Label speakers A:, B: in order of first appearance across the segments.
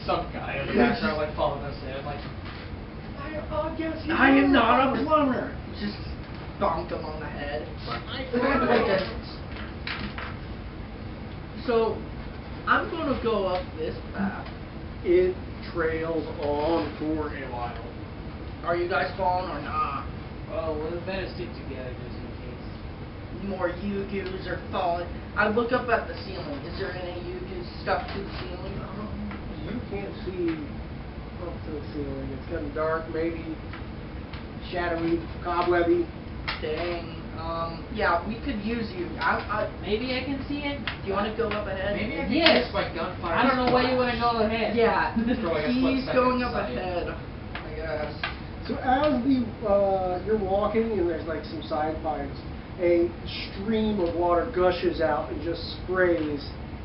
A: some guy in the background like following us in, like.
B: I am not a plumber. Just bonked him on the head. So, I'm gonna go up this path.
C: It trails on for a while.
B: Are you guys following or not?
D: Oh, well, we better stick together just in case.
B: More Yugus are falling. I look up at the ceiling. Is there any Yugus stuck to the ceiling?
C: You can't see up to the ceiling. It's getting dark, maybe shadowy, cobwebby.
B: Dang. Yeah, we could use you.
D: Maybe I can see it.
B: Do you want to go up ahead?
A: Maybe I can
D: Yes.
A: just by gunfire.
D: I don't know why you want to go ahead.
B: Yeah,
A: For like a split
B: he's
A: second
B: going up
A: sight.
B: ahead, I guess.
C: So as you're walking and there's like some side fights, a stream of water gushes out and just sprays.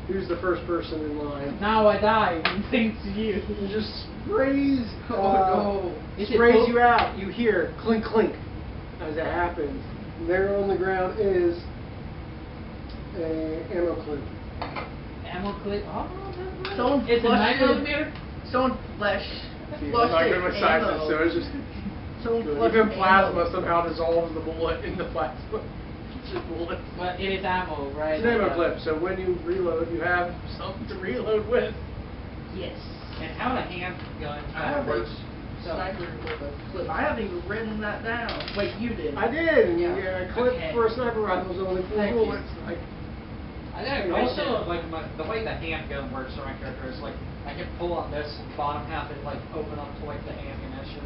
C: Who's the first person in line?
D: Now I die. Thanks to you.
C: It just sprays.
B: Oh,
D: Is it
C: sprays
D: full?
C: you out. You hear clink clink as it happens. There on the ground is a ammo clip.
D: Ammo clip. Oh, that's
B: Someone
D: it's a
B: flushed
D: 9mm.
B: Someone flushed
C: I'm not
B: it
C: good with sizes,
B: ammo.
C: so it's just
B: Someone flushed
C: even plasma
B: ammo.
C: somehow dissolves the bullet in the plasma. It's just bullets.
D: But it is ammo, right?
C: It's an ammo clip, so when you reload, you have something to reload with.
D: Yes.
A: And how a handgun
B: I have a
A: works.
B: sniper with a clip. I haven't even written that down. Wait, you did.
C: I did, and
B: Yeah.
C: a clip
D: Okay.
C: for a sniper rifle is only 4
B: Thank you.
C: bullets.
D: I got a
A: And
D: question.
A: also, like the way the handgun works for my character is like I can pull on this bottom half and like open up to like the ammunition.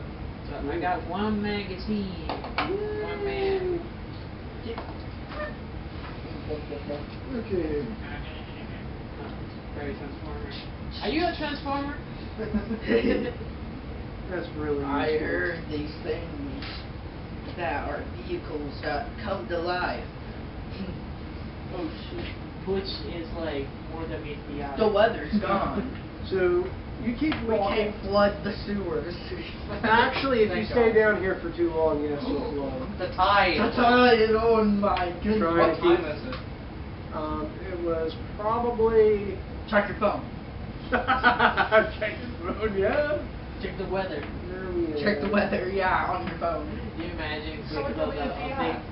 D: So I got one magazine. One man.
C: Okay.
D: Very transformer. Are you a transformer?
C: That's really
B: I
C: useful.
B: heard these things that are vehicles that come to life. Oh shit.
D: Which is like more than meets the eye.
B: The weather's gone.
C: So, you keep
B: We
C: walking.
B: can't flood the sewers.
C: Actually, if you
A: Thank
C: stay
A: God.
C: down here for too long, yes, you'll flood.
A: The tide.
B: Oh my goodness.
C: Try
A: What
C: to
A: time
C: keep-
A: is it?
C: It was probably.
B: Check your phone.
C: Check your phone, yeah.
D: Check the weather.
B: Check the weather, yeah, on your phone.
D: Can you imagine if we
A: Someone
D: could build
A: delete
D: a
A: the
D: big
A: app.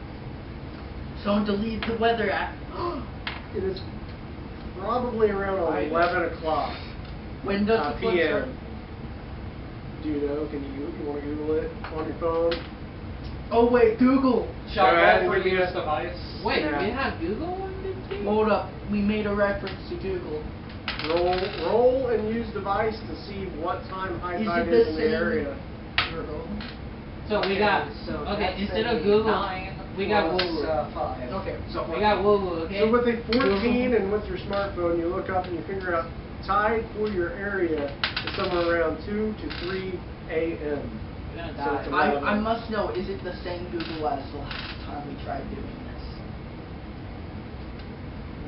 B: Someone delete the weather app.
C: It is probably around 11 o'clock
B: When does the flood start?
C: p.m. Do you know? Can you want to Google it on your phone?
B: Oh wait, Google.
A: Shall
C: Go
A: I
C: ahead
A: roll
C: and
A: for
C: give me
A: use
C: a-
A: device?
D: Wait,
C: Yeah.
D: we have Google on this thing?
B: Hold up, we made a reference to Google.
C: Roll and use device to see what time high
B: Is
C: tide
B: it
C: is
B: the
C: in the
B: same?
C: area.
D: So we got,
B: so
D: okay,
B: that's
D: instead
B: a
D: of Google,
A: 9
D: we got
A: plus,
D: Google.
A: 5.
B: Okay, so
D: We got Google, okay?
C: So with a 14 and with your smartphone, you look up and you figure out tide for your area is somewhere around 2 to 3 a.m.
D: We're gonna
C: So
D: die.
C: it's a-
B: I must know, is it the same Google as the last time we tried doing this?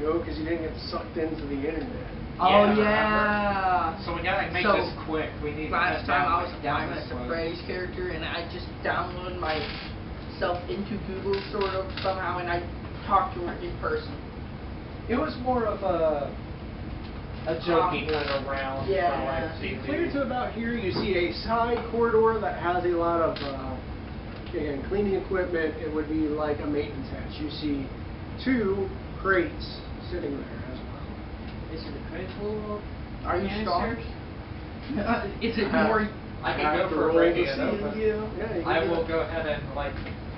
C: No, because you didn't get sucked into the internet.
B: Oh
A: Yeah.
B: yeah.
A: So we gotta make
B: So,
A: this quick. We need
B: Last
A: to
B: time I was
A: down
B: playing
A: this
B: as a
A: way.
B: Frey's character and I just downloaded myself into Google sort of somehow and I talked to her in person.
A: It was more of a jokey kind of round.
B: Yeah.
A: For like
C: So you
A: TV.
C: clear to about here, you see a side corridor that has a lot of again, cleaning equipment. It would be like a maintenance hatch. You see 2 crates sitting there as well.
D: Is it a crate full of
B: Are you strong?
D: canisters?
B: Is it
C: I have-
B: more
A: I
C: have
A: can go
C: to
A: for
C: roll
A: breaking
C: to
A: it
C: see
A: open.
B: you?
C: Yeah, you
A: I
C: can do
A: will
C: that.
A: go ahead and like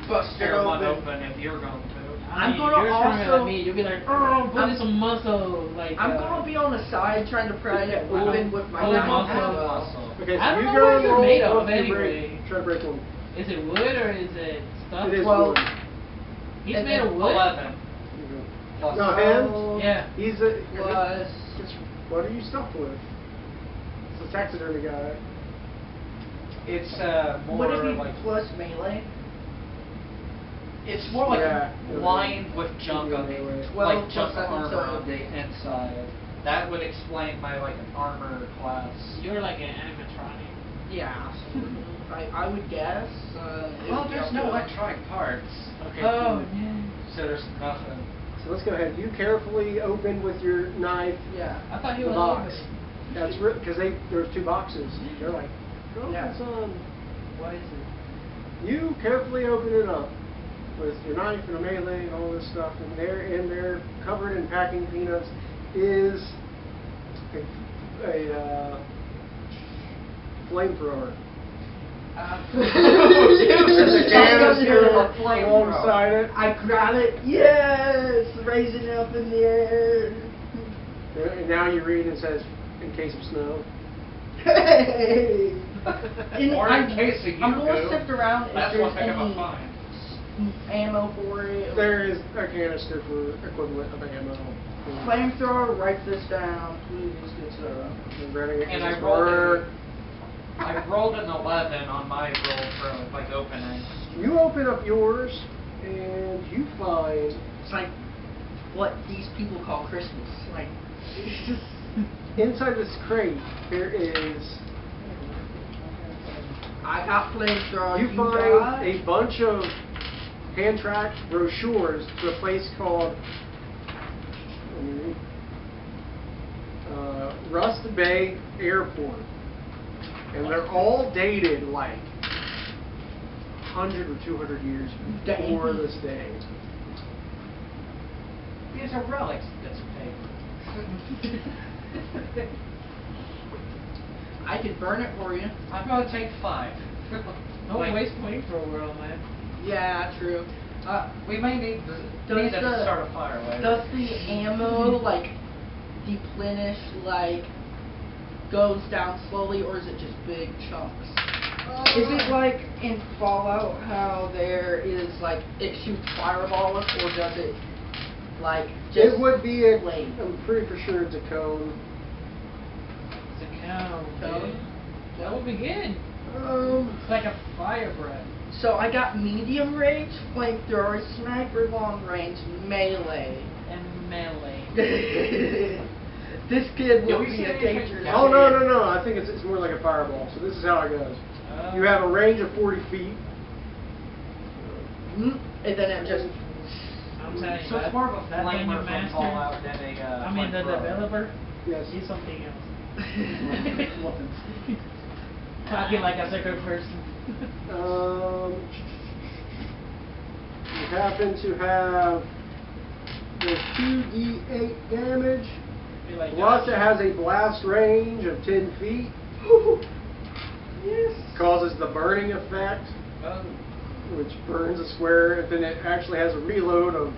B: Bust it
A: tear one
B: open.
A: open if you're going to.
B: I'm
D: mean,
B: gonna
D: you're stronger
B: also-
D: than me. You'll be like, oh, put in some muscle. Like,
B: I'm gonna be on the side trying to pry it
C: Ooh.
B: open with my
D: Oh,
B: knife
D: muscle.
B: as well.
A: Muscle.
C: Okay, so
D: I don't
C: you
D: know
C: go
D: what
C: and
D: you're
C: roll
D: made of
C: both your
D: anyway.
C: break. Try to break one.
D: Is it wood or is it stuff?
C: It is
B: Well,
C: wood.
D: He's
B: and
D: made
B: then
D: of wood?
A: 11. Plus
C: No,
A: five.
C: hands?
D: Yeah.
C: He's a.
B: Plus,
C: What are you stuck with? It's a taxidermy guy.
A: It's more
B: would it be
A: like
B: plus melee?
A: it's more like
C: Yeah.
A: lined with junk on the
B: 12
A: like junk
B: plus
A: armor
B: seven,
A: on the inside. That would explain my like armor class.
D: You're like an animatronic.
B: Yeah, I would guess. it
A: Well,
B: would be
A: there's
B: up
A: no
B: to-
A: electronic parts.
D: Okay.
B: Oh,
D: cool.
B: yeah.
A: So there's nothing.
C: So let's go ahead. You carefully open with your knife
D: Yeah. I thought he
C: the
D: was
C: box. That's because there's 2 boxes. They're like, go
B: Yeah.
C: son.
B: What is it?
C: You carefully open it up with your knife and a melee and all this stuff, and there, covered in packing peanuts, is a flamethrower. There's a canister alongside it.
B: I got it. Yes, raising it up in the air.
C: And now you read it says, in case of snow.
B: Hey.
A: Or in case of
B: I'm going to
A: you-go.
B: sift around if
A: That's
B: there's
A: one heck of a
B: any
A: find.
B: ammo for it.
C: There is a canister for equivalent of ammo.
B: Flamethrower, write this down, please, good sir.
A: And I rolled an 11 on my roll for like opening.
C: You open up yours, and you find
B: It's like what these people call Christmas. Like,
C: inside this crate there is.
B: I got flamethrower.
C: You find a bunch of hand-tracked brochures to a place called Rust Bay Airport, and they're all dated like 100 or 200 years before this day.
A: These are relics, bits of paper.
B: I could burn it for you.
A: I'm going to take 5.
D: Don't
A: Like,
D: waste flamethrower on that.
B: Yeah, true.
A: we may need it to start a fire later.
B: Does the ammo like deplenish, like goes down slowly, or is it just big chunks? Is it like in Fallout how there is like it shoots fireballs, or does it like just?
C: It would be a.
B: flame?
C: I'm pretty for sure it's a cone.
D: It's a cow.
B: Cone?
D: Yeah. That would be good. It's like a fire breath.
B: So I got medium range, flamethrower, sniper, long range, melee.
D: And melee.
B: This kid will
A: we
B: be
A: see
B: a
A: anything
B: dangerous.
A: down
C: Oh no! I think it's more like a fireball. So this is how it goes. You have a range of 40 feet.
B: And then it just.
D: I'm telling you,
A: So it's more of a
D: that
A: flamer
D: dungeon
A: from
D: master,
A: Fallout than a
D: I mean, the
A: flamethrower.
D: developer,
C: Yes.
D: he's something else. Talking like a second person.
C: You happen to have the 2d8 damage.
D: Be like,
C: Plus, it has a blast range of 10 feet.
B: Yes.
C: Causes the burning effect,
D: oh,
C: which burns a square, and then it actually has a reload of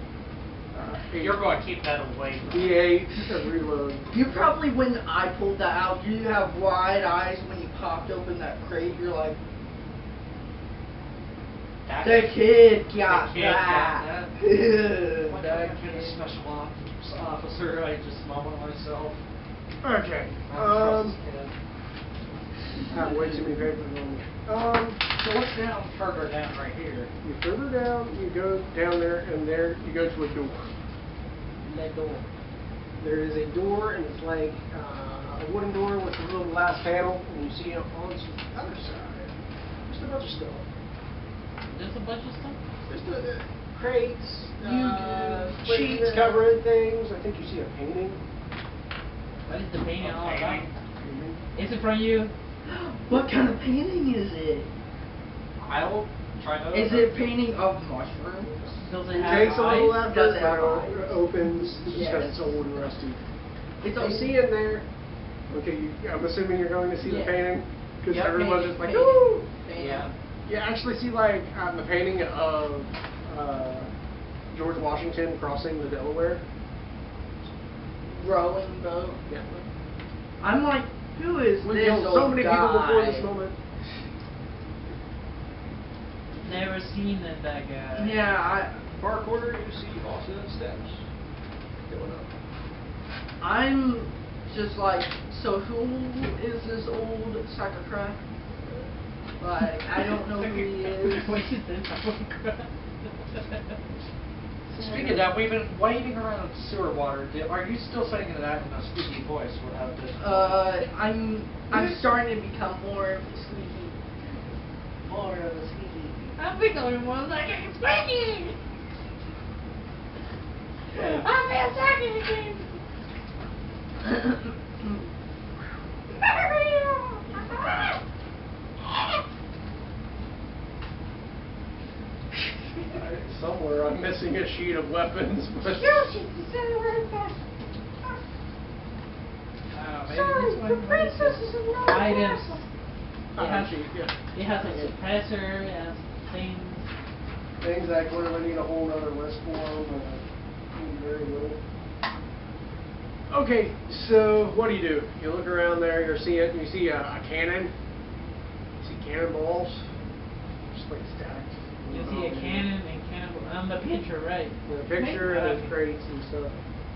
A: You're going to keep that away from me.
C: D8 of reload.
B: You probably, when I pulled that out, you have wide eyes when you popped open that crate. You're like, the kid got that.
A: What kind of special ops officer? I just mumble to myself.
C: Okay.
A: I don't trust this kid.
C: I have way too many papers on me.
A: So what's down further down right here?
C: You further down, you go down there, and there you go to a door.
D: let go.
C: There is a door, and it's like a wooden door with a little glass panel, and you see on the other side, just a bunch of stuff.
D: There's a bunch of stuff.
C: Just crates, sheets
B: sheets
C: covering things. I think you see a painting.
D: What is the painting all about?
C: Mhm.
D: Is it from you?
B: What kind of painting is it?
A: I will try to.
B: Is it painting of mushrooms?
D: Does it
C: It
D: have
C: takes a little
D: eyes?
C: effort,
B: Does it have
C: but
B: eyes?
C: it opens just because
B: Yes.
C: it's old and rusty.
B: It's
C: You see in there. Okay, I'm assuming you're going to see the
B: Yeah.
C: painting because
B: Yep,
C: everyone's
B: painting,
C: just like,
B: painting.
C: ooh.
A: Yeah.
C: You actually see like the painting of George Washington crossing the Delaware.
B: Rowing boat.
C: Yeah.
B: I'm like, who is
C: We
B: this
C: killed
B: old
C: so many
B: guy?
C: people before this moment.
D: Never seen that guy.
B: Yeah,
C: Far corner, you see Boston steps going up.
B: I'm just like, so who is this old psychopath? Like, I don't know who he is.
D: What is this?
A: Speaking of that, we've been waiting around sewer water. Are you still saying that in a squeaky voice without this?
B: I'm starting to become more of a squeaky. More of a squeaky.
D: I'm becoming more like a squeaky. I'm being talking again.
C: Somewhere I'm missing a sheet of weapons, but...
D: Maybe this one. What is this? Items. It has a
C: Okay.
D: suppressor, it has things.
C: Things I clearly need a whole nother list for them, very little. Okay, so what do? You look around there, you see a cannon. You see cannonballs. Just like stacked.
D: You see a cannon and cannonball on the picture, right?
C: The picture and the crates and stuff.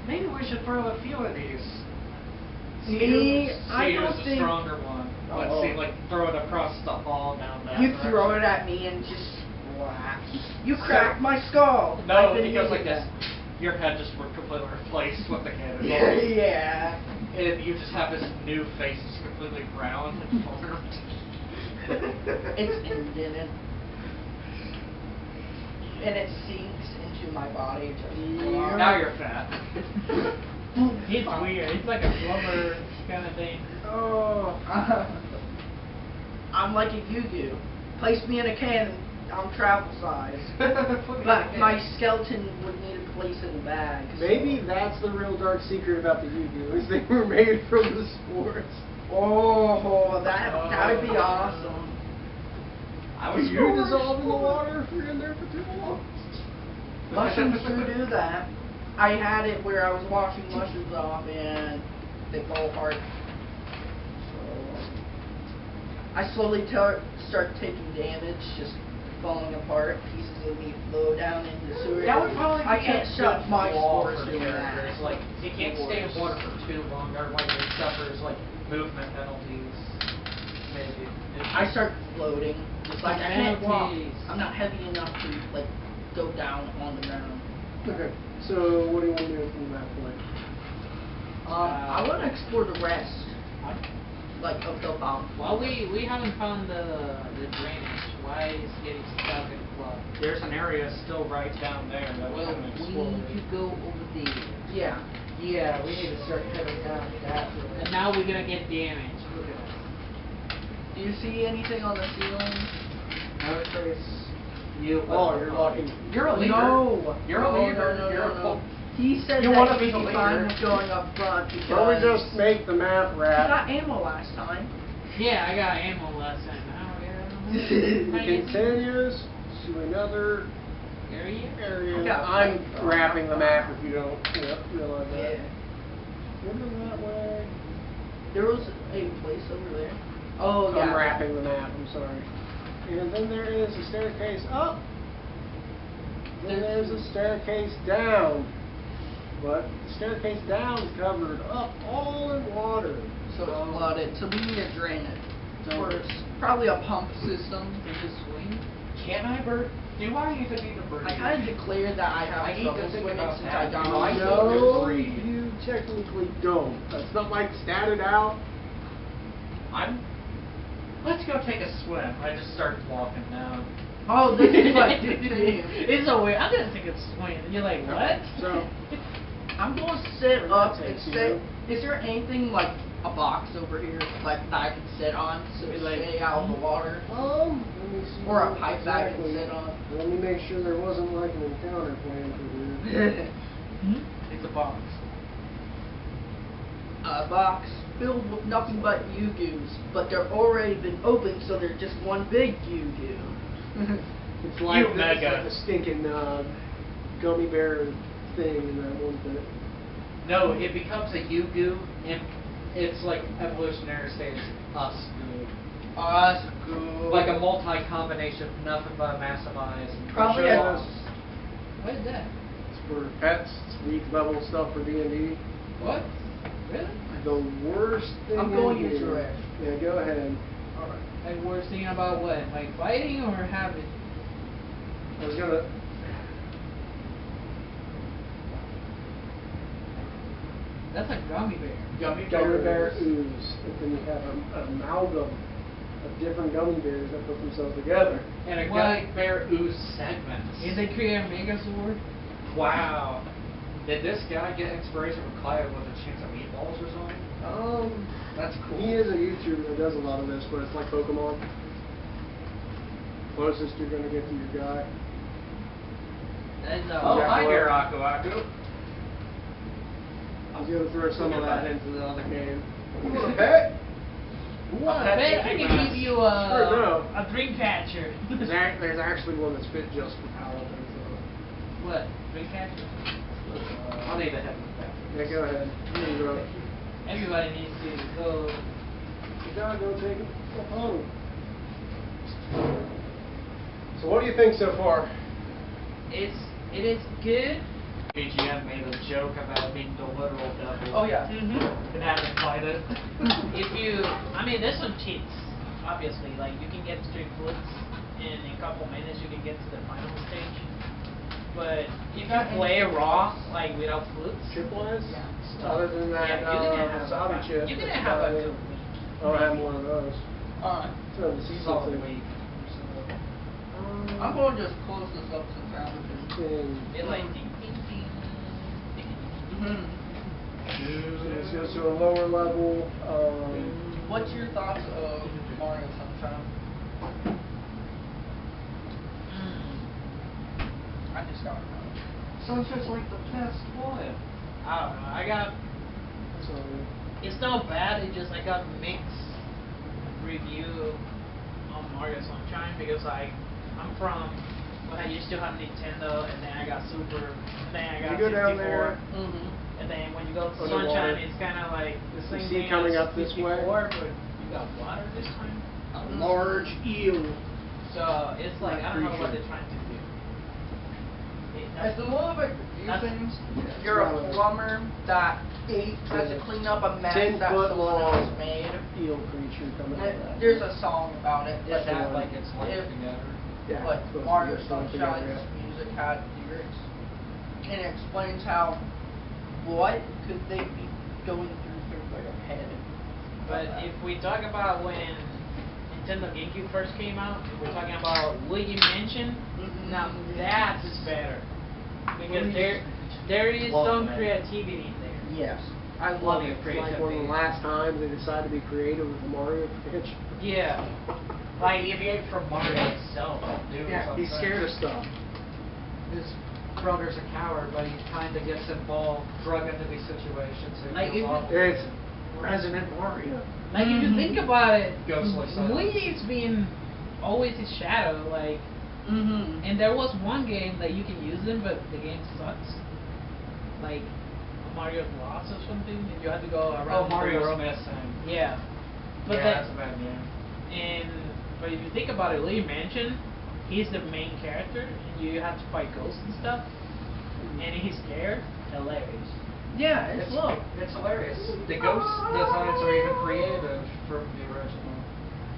A: Maybe we should throw a few of these.
B: Me, I
A: See
B: don't
A: who's the
B: think
A: stronger one. Let's
C: Oh.
A: see, like throw it across the hall down that
B: you
A: direction.
B: throw it at me and just whack. You cracked my skull.
A: No,
B: I've been
A: it goes like
B: using
A: this. Your head just completely replaced with the cannonball.
B: that. Yeah.
A: And you just have this new face that's completely round and formed.
B: It's indented. And it sinks into my body. Just
A: Now you're fat.
D: It's weird. It's like a blubber kind of thing.
C: Oh.
B: I'm like a Yu-Gi-Oh. Place me in a cannon, I'm travel size.
A: Put me
B: But
A: in
B: my
A: a-
B: skeleton would need a place in the bag. so-
C: Maybe that's the real dark secret about the Yu-Gi-Oh! Is they were made from the spores.
B: Oh, that would be awesome.
A: I
C: Was
A: was
C: you dissolve in the water if you're in there for too long?
B: Mushrooms do that. I had it where I was washing mushrooms off and they fall apart. So I slowly start taking damage, just falling apart. Pieces of me flow down into the sewer.
A: That would probably
B: I
A: be
B: can't
A: a
B: shut
A: good
B: my
A: wall
B: spores
A: for
B: doing
A: characters.
B: that.
A: Like, he can't stay in water for too long, or like it suffers like movement penalties. Maybe.
B: I start floating. Just like I can't walk.
D: Penalties.
B: I'm not heavy enough to like go down on the ground.
C: Okay, so what do you want to do from that point?
B: I want to explore the rest, like of the bomb.
D: Well, we haven't found the drainage. Why is it getting stuck in the flood?
A: There's an area still right down there that we
D: Well,
A: haven't
D: we
A: explored.
D: need to go over there.
B: Yeah.
A: Yeah, we need to start heading down that road.
D: And now we're gonna get damaged. Look at us.
B: Do you see anything on the ceiling?
A: No trace. You.
C: Oh, you're walking.
A: You're a leader.
B: No.
A: You're a
B: No,
A: leader.
B: No,
A: You're
B: no,
A: a
B: no.
A: full-
B: He said
A: You
B: that
A: wanna be
B: he'd
A: the
B: be fine
A: leader.
B: with going up front because
C: Why don't we just make the map
B: I
C: wrap?
B: got ammo last time.
D: Yeah, I got ammo last time. Now we
C: Continues to another
D: area.
C: area.
B: Yeah.
C: I'm wrapping the map if you don't realize that.
B: Yeah.
C: Moving that way.
B: There was a place over there. Oh, yeah.
C: I'm wrapping the map, I'm sorry. And then there is a staircase up. Then there's a staircase down. But the staircase down is covered up all in water.
B: So it's flooded. So we need to drain it.
C: No.
B: First, probably a pump system.
D: There's a swing.
A: Can I bird? Do I even need to bird?
B: I kind of declared that I have
A: I need to
B: trouble
A: think
B: swimming
A: about
B: since
A: that.
B: I got
A: Do
B: on.
A: I
C: No,
A: agree.
C: you technically don't. That's not like statted out.
A: Let's go take a swim. I just start walking down.
B: Oh, this is like the team.
D: It's so weird. I'm gonna think it's swing. And you're like, what?
C: So,
B: I'm going to sit up and
C: Takes
B: sit.
C: you.
B: Is there anything like a box over here like that I can sit on so
D: Be
B: to
D: like-
B: stay out of the water?
C: let me see.
B: Or a
C: what
B: pipe that I can
C: exactly-
B: sit on.
C: Let me make sure there wasn't like an encounter plan for here.
A: It's a box.
B: A box filled with nothing but Yu-Gi-Ohs, but they're already been opened, so they're just one big Yu-Gi-Oh.
C: It's like
A: You
C: this, like
A: mega.
C: the stinking gummy bear thing in that one bit.
A: No, it becomes a Yu-Goo, and it's like evolutionary stage us goo.
B: Us good.
A: Like a multi-combination, nothing but maximize.
B: Probably
C: Show
B: a-
C: us.
D: What is that?
C: It's for pets. It's weak level stuff for D&D.
D: What? Really?
C: The worst thing
B: I'm going
C: in
B: to
C: here.
B: direct.
C: Yeah, go ahead.
B: Alright.
D: Like we're thinking about what? Like fighting or having?
C: I was gonna.
D: That's a gummy bear.
A: Gummy
C: Gummy bear
A: bears.
C: ooze. And then you have an amalgam of different gummy bears that put themselves together.
A: And a
D: What?
A: gummy bear ooze segments.
D: Did they create a mega sword?
A: Wow. Did this guy get inspiration from Clive with a chance of meatballs or something?
B: That's cool.
C: He is a YouTuber that does a lot of this, but it's like Pokemon. Closest you're gonna get to your guy.
B: And,
E: Oh,
C: Jack
E: hi
C: Lowe.
E: there, Aku Aku.
C: I was gonna throw some of that into the other game.
E: Pet?
B: What?
E: I bet
D: I can give you
C: Sure, no.
D: a dream catcher.
C: There's actually one that's fit just for paladins. So.
D: What? Dream catcher?
E: I'll need a head with that.
C: Yeah, go ahead. Here you go.
D: Everybody needs to go.
C: You gotta go take it home. So what do you think so far?
D: It is good.
A: BGM made a joke about being the literal devil.
B: Oh yeah.
A: And haven't played it.
D: If you, I mean, there's some cheats. Obviously, like you can get straight flips in a couple minutes. You can get to the final stage. But if you play raw, like without flips,
C: Chipwise? Other than that,
D: yeah, you're gonna have
C: wasabi chip.
D: you're gonna have a good week.
C: I don't have one of those.
B: Alright.
C: So the season
A: Solid
C: thing.
A: week.
B: I'm going to just close this up since I haven't been.
D: It's like ding, ding, ding, ding, ding.
C: So this goes to a lower level.
B: What's your thoughts of Mario Sunshine? I just got it.
A: Sunshine's like the best one.
D: I don't know. I got.
C: So,
D: It's not bad. It's just I got mixed review on Mario Sunshine because I'm from when I used to have Nintendo and then I got Super and then I got
C: you go
D: 64
C: down there.
D: and then when you go to
C: Underwater.
D: Sunshine it's kind of like the same
C: see
D: thing
C: coming
D: as
C: up this
D: 64
C: way?
D: but you got water this time.
C: a large eel.
D: So it's like I don't know what
C: Creature.
D: they're trying to do.
B: It's a little bit confusing. You're a plumber that has to clean up a mess
C: 10
B: that
C: foot
B: someone
C: long
B: else made.
C: eel creature coming out of that.
B: There's a song about it.
A: Is
B: but
A: that like it's
B: if-
A: linked together?
C: Yeah,
B: But
C: it's supposed to
B: Mario
C: be something together,
B: Sunshine's
C: yeah.
B: music had lyrics, and it explains how what could they be going through their head.
D: But if we talk about when Nintendo GameCube first came out, if we're talking about Luigi Mansion, now that is better because there is
A: Love
D: some
A: that.
D: creativity in there.
B: Yes, I
A: Love
B: love
A: it.
B: it.
C: It's like one of the last times they decided to be creative with the Mario pitch.
D: Yeah, like if you
A: From Mario itself, dude.
C: Yeah, he's scared of stuff.
A: His brother's a coward, but he kind of gets involved, drug into these situations. So he
D: Like,
A: feels
D: if-
A: awful.
C: It's Resident Mario.
D: like if you think about it,
A: Ghostly Silence.
D: Luigi's been always his shadow. Like, and there was one game that you can use him, but the game sucks. Like Mario's Lost or something, and you had to go around.
A: Oh,
D: the
A: Mario's
D: world.
A: missing.
D: Yeah, but
A: yeah,
D: that,
A: that's a bad game.
D: and but if you think about it, Luigi Mansion, he's the main character, and you have to fight ghosts and stuff, and he's scared. Hilarious.
B: Yeah, it's look.
A: It's hilarious. The ghost designs are even creative from the original.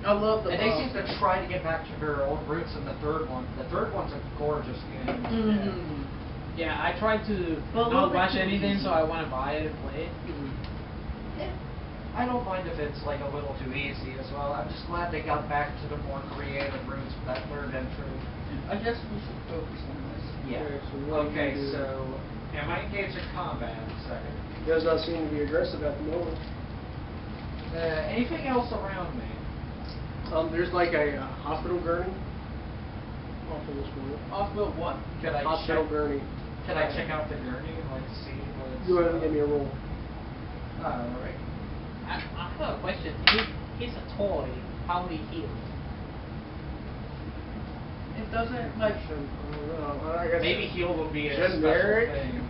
B: I love the.
A: And they seem to try to get back to their old roots in the third one. The third one's a gorgeous game.
D: Yeah, I tried to
B: But a little
D: not
B: bit
D: watch
B: too
D: anything,
B: easy.
D: so I want to buy it and play it.
A: I don't mind if it's like a little too easy as well. I'm just glad they got back to the more creative roots with that third entry.
B: I guess we should focus on this.
A: Yeah.
C: Okay, so what do you
A: Okay,
C: do?
A: so am I engaged in combat in a second?
C: He does not seem to be aggressive at the moment.
A: Anything else around me?
C: There's like a hospital gurney off of this world.
B: Hospital what?
A: Could I
C: Hospital
A: check?
C: gurney.
A: Can I check out the gurney and like see what it's?
C: Go ahead and give me a roll.
A: Alright.
D: I have a question. He's a toy. How would he heal?
B: It doesn't like.
C: I don't know. I guess
A: Maybe heal would be a
C: Generic?
A: special thing.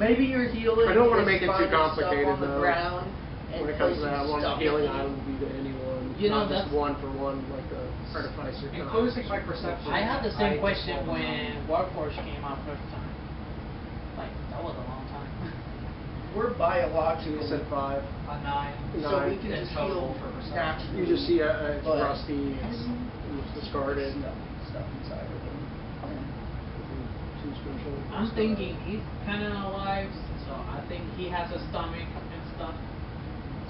B: Maybe you're healing.
C: I don't wanna
B: is
C: make it too
B: finding stuff
C: complicated,
B: on the
C: though.
B: ground and
C: When it comes to
B: placing
C: that, one
B: stuff
C: healing
B: in
C: item would be to anyone.
D: You know,
C: not just
D: that's-
C: one for one, like the artificer.
A: Including my perception.
D: I had the
A: I
D: same
A: just
D: question
A: rolled a
D: when Warforged came out first time. Like that was a long time.
B: We're
C: So
B: biological.
C: you said 5.
A: A 9.
B: So we
C: Nine.
B: can
A: in
B: just
A: total
B: heal
A: for perception.
B: naturally.
C: You just see it's
B: but
C: rusty, it's discarded.
B: Stuff inside of them.
C: Too special.
D: I'm thinking he's kind of alive, so I think he has a stomach and stuff.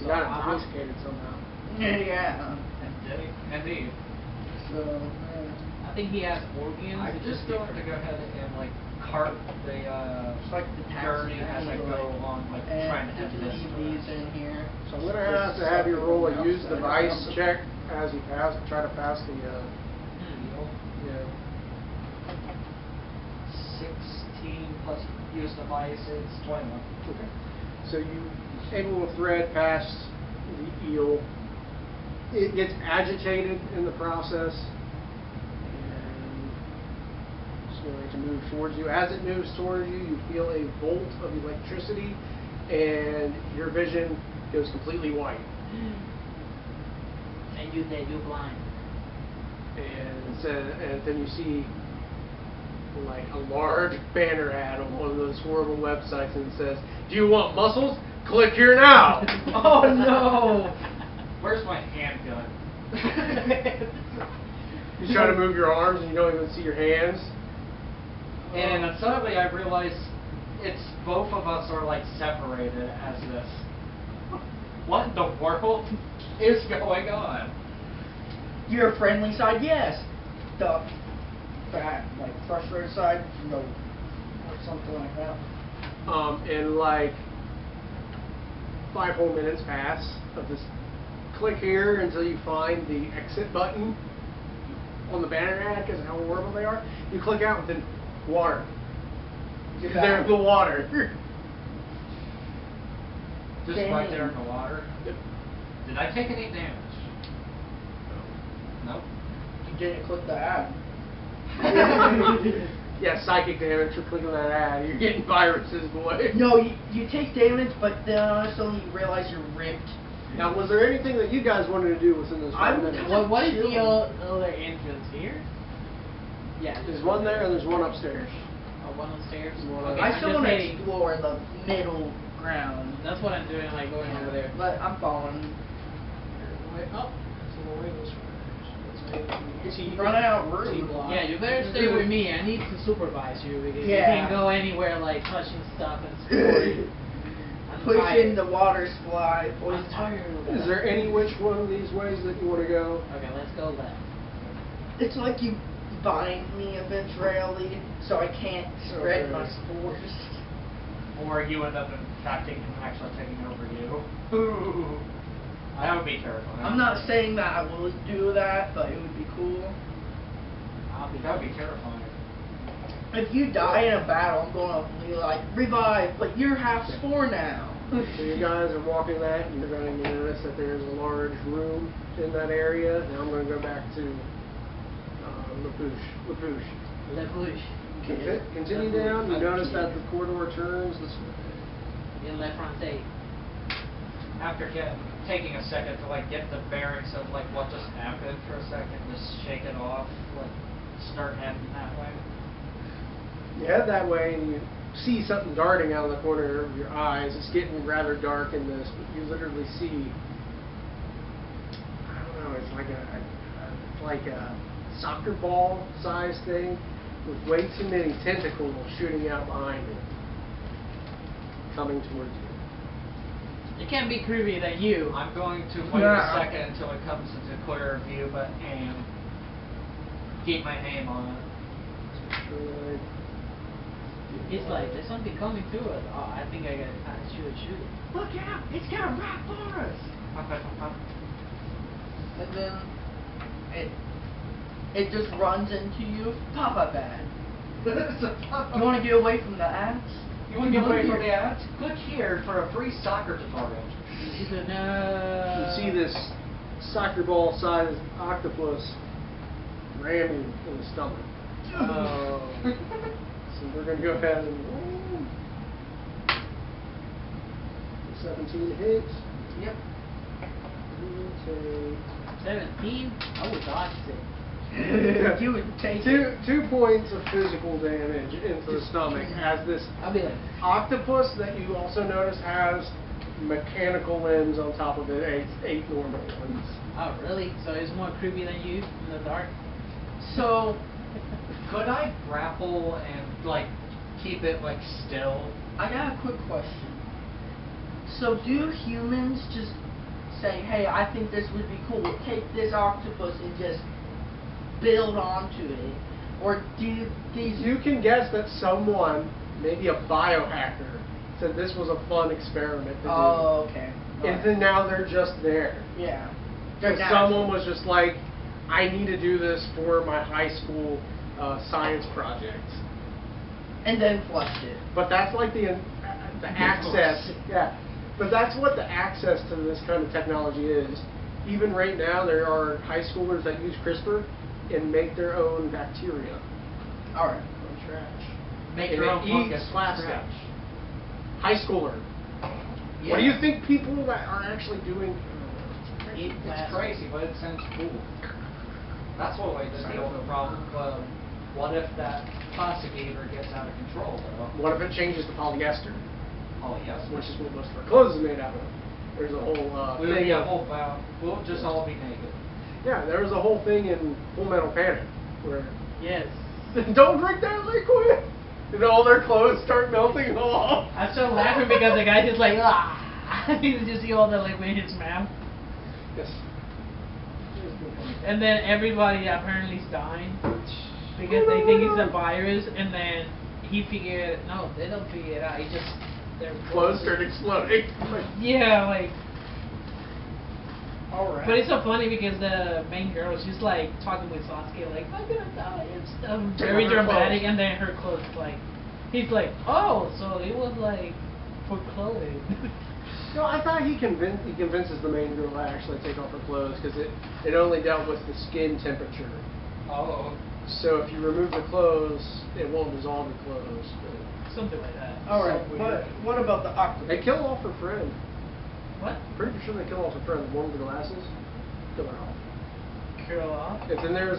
C: You
D: So
C: got
D: I would-
C: intoxicated somehow.
B: Yeah.
A: Indeed.
B: So.
D: I think he has organs.
A: I'm
D: it's
A: just going to go ahead and like cart, the
B: It's like the taxi
A: journey as I go along, like trying to
B: and
A: have
B: you can
A: this.
B: leave these in here.
C: So I'm gonna have you roll a use device check as you try to pass the, yeah.
A: 16 plus use device is 21.
C: Okay. So you able to thread past the eel. It gets agitated in the process, and it's going to move towards you. As it moves towards you, you feel a bolt of electricity, and your vision goes completely white.
D: And you dead, you blind.
C: And then you see like a large banner ad on one of those horrible websites, and it says, "Do you want muscles? Click here now."
B: Oh no!
A: Where's my handgun?
C: You try to move your arms and you don't even see your hands.
A: And then suddenly I realize it's both of us are like separated as this. What in the world is going on?
B: Your friendly side, yes. The bad, like frustrated side, no, or something like that.
C: And like 5 whole minutes pass of this click here until you find the exit button on the banner ad because of how horrible they are. You click out and then water. There's the water.
A: Just right there in the water. Did I take any damage? No.
B: You didn't click the ad.
C: Yeah, psychic damage for clicking that ad. You're getting viruses, boy.
B: No, you take damage, but then suddenly you realize you're ripped.
C: Now, was there anything that you guys wanted to do within those 5 minutes?
D: What is the
B: chilling.
D: other entrance here? Yeah.
C: There's one there and there's one upstairs.
D: One upstairs.
C: One
B: I still want to
D: say,
B: explore the middle ground.
D: that's what I'm doing, like going over there.
B: But I'm following.
C: Oh, so the way this works.
B: You run out of room.
D: Yeah, you better stay with me. I need to supervise you because you
B: Yeah.
D: can't go anywhere like touching stuff and exploring. I'm
B: Pushing
D: tired.
B: the water supply.
D: I'm tired of that.
C: Is there any which one of these ways that you want to go?
D: Okay, let's go left.
B: It's like you bind me eventually, so I can't spread my spores.
A: Or you end up infecting and actually taking over you. Ooh. That would be terrifying.
B: I'm not saying that I will do that, but it would be cool.
A: That would be terrifying.
B: If you die in a battle, I'm gonna be like, revive, but you're half spore now.
C: So you guys are walking that, and you're going to notice that there's a large room in that area. Now I'm going to go back to Lapouche.
D: Lelouch.
C: Continue down. You notice that the corridor turns this way.
D: In left front day.
A: After taking a second to like get the bearings of like what just happened for a second, just shake it off, like start heading that way.
C: You head that way, and you see something darting out of the corner of your eyes. It's getting rather dark in this, but you literally see, I don't know, it's like a soccer ball size thing with way too many tentacles shooting out behind it, coming towards you.
D: It can't be creepier than you.
A: I'm going to wait a second until it comes into clearer view, but keep my aim on it.
D: It's like there's something coming through us. Oh, I think I should shoot it.
B: Look out! It's coming right for us! And then it just runs into you. Papa bad. You want to get away from the ads?
A: You want to get away from the ads? Click here for a free soccer tutorial.
D: She said, no.
C: You see this soccer ball sized octopus ram you in the stomach.
A: Oh.
C: So we're going to go ahead and roll. 17 hits.
B: Yep.
D: 17? I would dodge it.
B: You would take
C: two points of physical damage into the stomach as this
D: I'll be like,
C: octopus that you also notice has mechanical limbs on top of it, eight normal ones.
D: oh really? So it's more creepy than you in the dark?
B: So,
A: Could I grapple and like keep it like still?
B: I got a quick question. So do humans just say, hey, I think this would be cool, take this octopus and just build onto it? Or do these...
C: You can guess that someone, maybe a biohacker, said this was a fun experiment to do.
B: Oh, okay.
C: And then now they're just there.
B: Yeah.
C: So someone was just like, I need to do this for my high school science project.
B: And then flushed it.
C: But that's like the access. Yeah. But that's what the access to this kind of technology is. Even right now, there are high schoolers that use CRISPR and make their own bacteria.
B: Alright.
C: Trash.
A: Make
C: And
A: your
C: it
A: own
C: eats
A: fungus
C: plastic.
A: trash.
C: High schooler.
B: Yeah.
C: What do you think people that are actually doing?
B: Eat
A: It's
B: plastic.
A: crazy, but it sounds cool. That's one way to deal with the problem. But what if that plastic eater gets out of control, though?
C: What if it changes to polyester,
A: Oh, yes.
C: which is what most of our clothes is made out of? There's a whole
A: We'll
C: thing.
A: be a
C: of-
A: whole We'll just all be naked.
C: Yeah, there was a whole thing in Full Metal Panic where
D: Yes.
C: don't drink that liquid, and all their clothes start melting off.
D: I started laughing because the guy just like, ah. You just see all the liquid in his mouth.
C: Yes.
D: And then everybody apparently is dying because they think it's a virus, and then he figured, no, they don't figure it out. He just, their
C: Clothes start exploding.
D: Yeah, like.
B: Alright.
D: But it's so funny because the main girl, she's like talking with Sasuke, like, I'm gonna die and stuff. Very
C: Take off her
D: dramatic,
C: clothes.
D: and then her clothes, like, he's like, oh, so it was like for clothing.
C: No, I thought he convinces the main girl to actually take off her clothes because it only dealt with the skin temperature.
A: Oh.
C: So if you remove the clothes, it won't dissolve the clothes. But
D: Something like that.
B: Alright,
D: So
B: but
D: weird.
B: what about the octopus?
C: they kill off her friend.
D: What?
C: Pretty sure they kill off her friend, the one with the glasses. Kill her off.
D: Curl off?
C: And then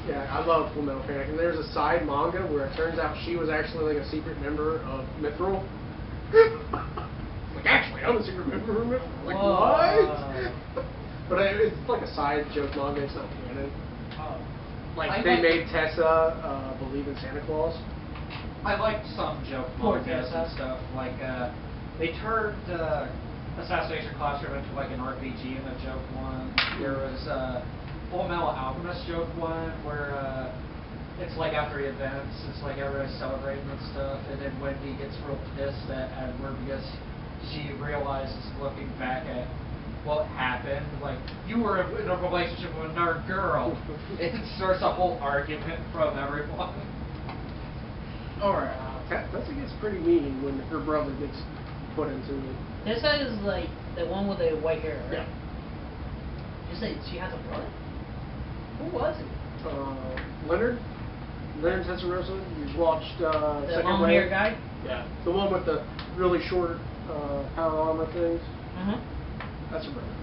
C: yeah, I love Full Metal Panic. And there's a side manga where it turns out she was actually like a secret member of Mithril. Like, actually, I'm a secret member of Mithril. Like,
D: Whoa.
C: what? But it's like a side joke manga. It's not canon.
D: Oh.
C: Like, they made Tessa believe in Santa Claus.
A: I liked some joke
D: Poor
A: mangas and
D: Tessa.
A: stuff. Like, they turned Assassination Classroom into like an RPG in a joke one. There was Full Metal Alchemist joke one where it's like after the events, it's like everybody's celebrating and stuff, and then Wendy gets real pissed at Edward because she realizes looking back at what happened, like, you were in a relationship with another girl. It starts a whole argument from everyone.
B: Alright.
C: Tessa gets pretty mean when her brother gets put into it.
D: Tessa is like the one with the white hair, right?
C: Yeah.
D: You say she has a brother? Who was it?
C: Leonard Tessarosa. You watched
D: The
C: Second
D: long
C: Wave?
D: hair guy?
C: Yeah, the one with the really short power armor things.
D: Uh-huh.
C: That's her brother.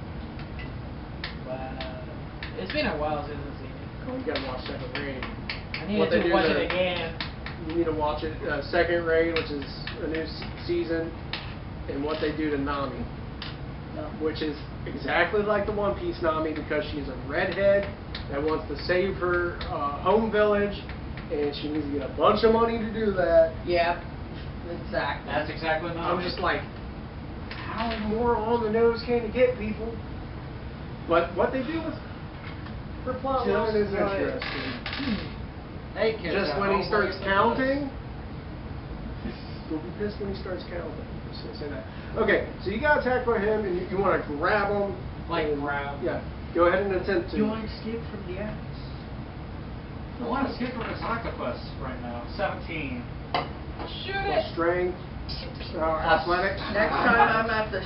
D: Wow. It's been a while since I've seen it.
C: Oh, you gotta watch Second Raid.
D: I needed to watch it again.
C: You need to watch it. Second Raid, which is a new season, and what they do to Nami, which is exactly like the One Piece Nami because she's a redhead that wants to save her home village, and she needs to get a bunch of money to do that.
B: Yep. Exactly.
A: That's exactly what
C: I'm just like, how more on the nose can you get, people? But what they do with her plot line is
B: Just like-
C: interesting.
A: Hey, kids,
C: Just
A: at
C: when he
A: home,
C: starts
A: what do you think of
C: counting, you'll be pissed when he starts counting. Just gonna say that. Okay, so you got attacked by him, and you want to grab him.
A: Like
C: and-
A: grab.
C: Yeah. Go ahead and attempt to.
B: You want to escape from the axe?
A: I want to skip from this octopus right now. 17.
D: Shoot
C: Well,
D: it!
C: strength, athletics.
B: Next time I'm at the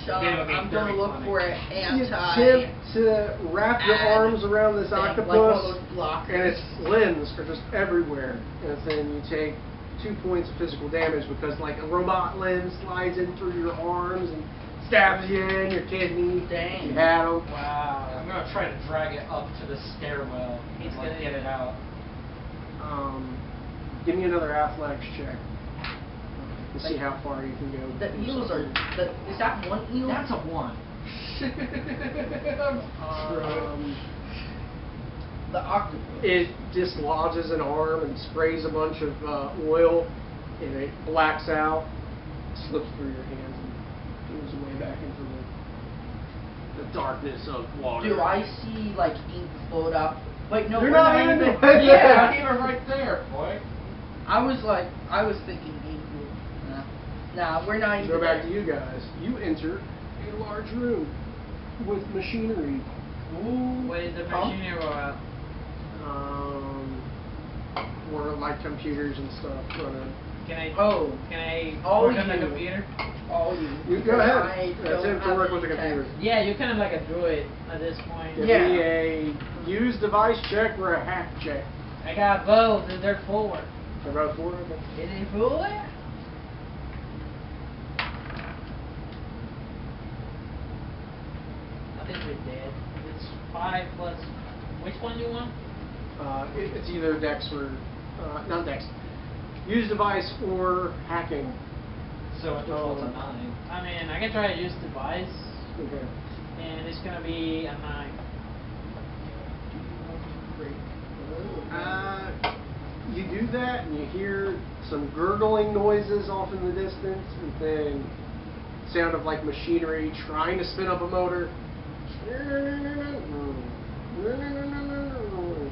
B: shop,
A: Yeah, it'll be
B: I'm going to
A: very
B: look
A: funny.
B: for an
C: You
B: anti...
C: attempt to wrap your
B: ad
C: arms around this
B: thing,
C: octopus,
B: like one of those blockers.
C: and its limbs are just everywhere. And then you take 2 points of physical damage because, like, a robot limb slides in through your arms and stabs you in your kidney.
B: Dang.
C: You had them.
D: Wow.
A: I'm going to try to drag it up to the stairwell
D: He's
A: and like,
D: gonna-
A: get it out.
C: Give me another athletics check to see how far you can go.
B: The eels are... is that one eel?
A: That's a 1.
B: The octopus.
C: It dislodges an arm and sprays a bunch of oil, and it blacks out, slips through your hands, and goes away back into the darkness of water.
B: Do I see, like, ink float up Wait, no,
C: You're
B: we're
C: not
B: not
C: even
B: even.
C: doing
E: Yeah,
C: that.
E: not even right there, boy.
B: I was thinking equal. Nah, we're not even.
C: Go back to
B: there.
C: you guys. You enter a large room with machinery.
D: What is the
B: Huh?
D: machinery about?
C: Where like computers and stuff running.
D: Can I
B: All
D: work on the
B: you.
D: computer?
B: All you.
C: You go
B: because
C: ahead.
B: I
C: That's
B: don't
C: it to
B: have
C: work with the
B: any tech.
C: computer.
D: Yeah, you're kind of like a druid at this point.
C: Give
B: Yeah.
C: me a use device check or a hack check.
D: I got both, and they're forward.
C: So about 4 of them.
B: Is it full?
D: I think we're dead. It's 5 plus. Which one you want?
C: It's either Dex or not Dex. Use device or hacking.
A: So a total of 9.
D: I mean, I can try to use device,
C: Okay.
D: and it's gonna be a 9.
C: You do that, and you hear some gurgling noises off in the distance, and then sound of like machinery trying to spin up a motor.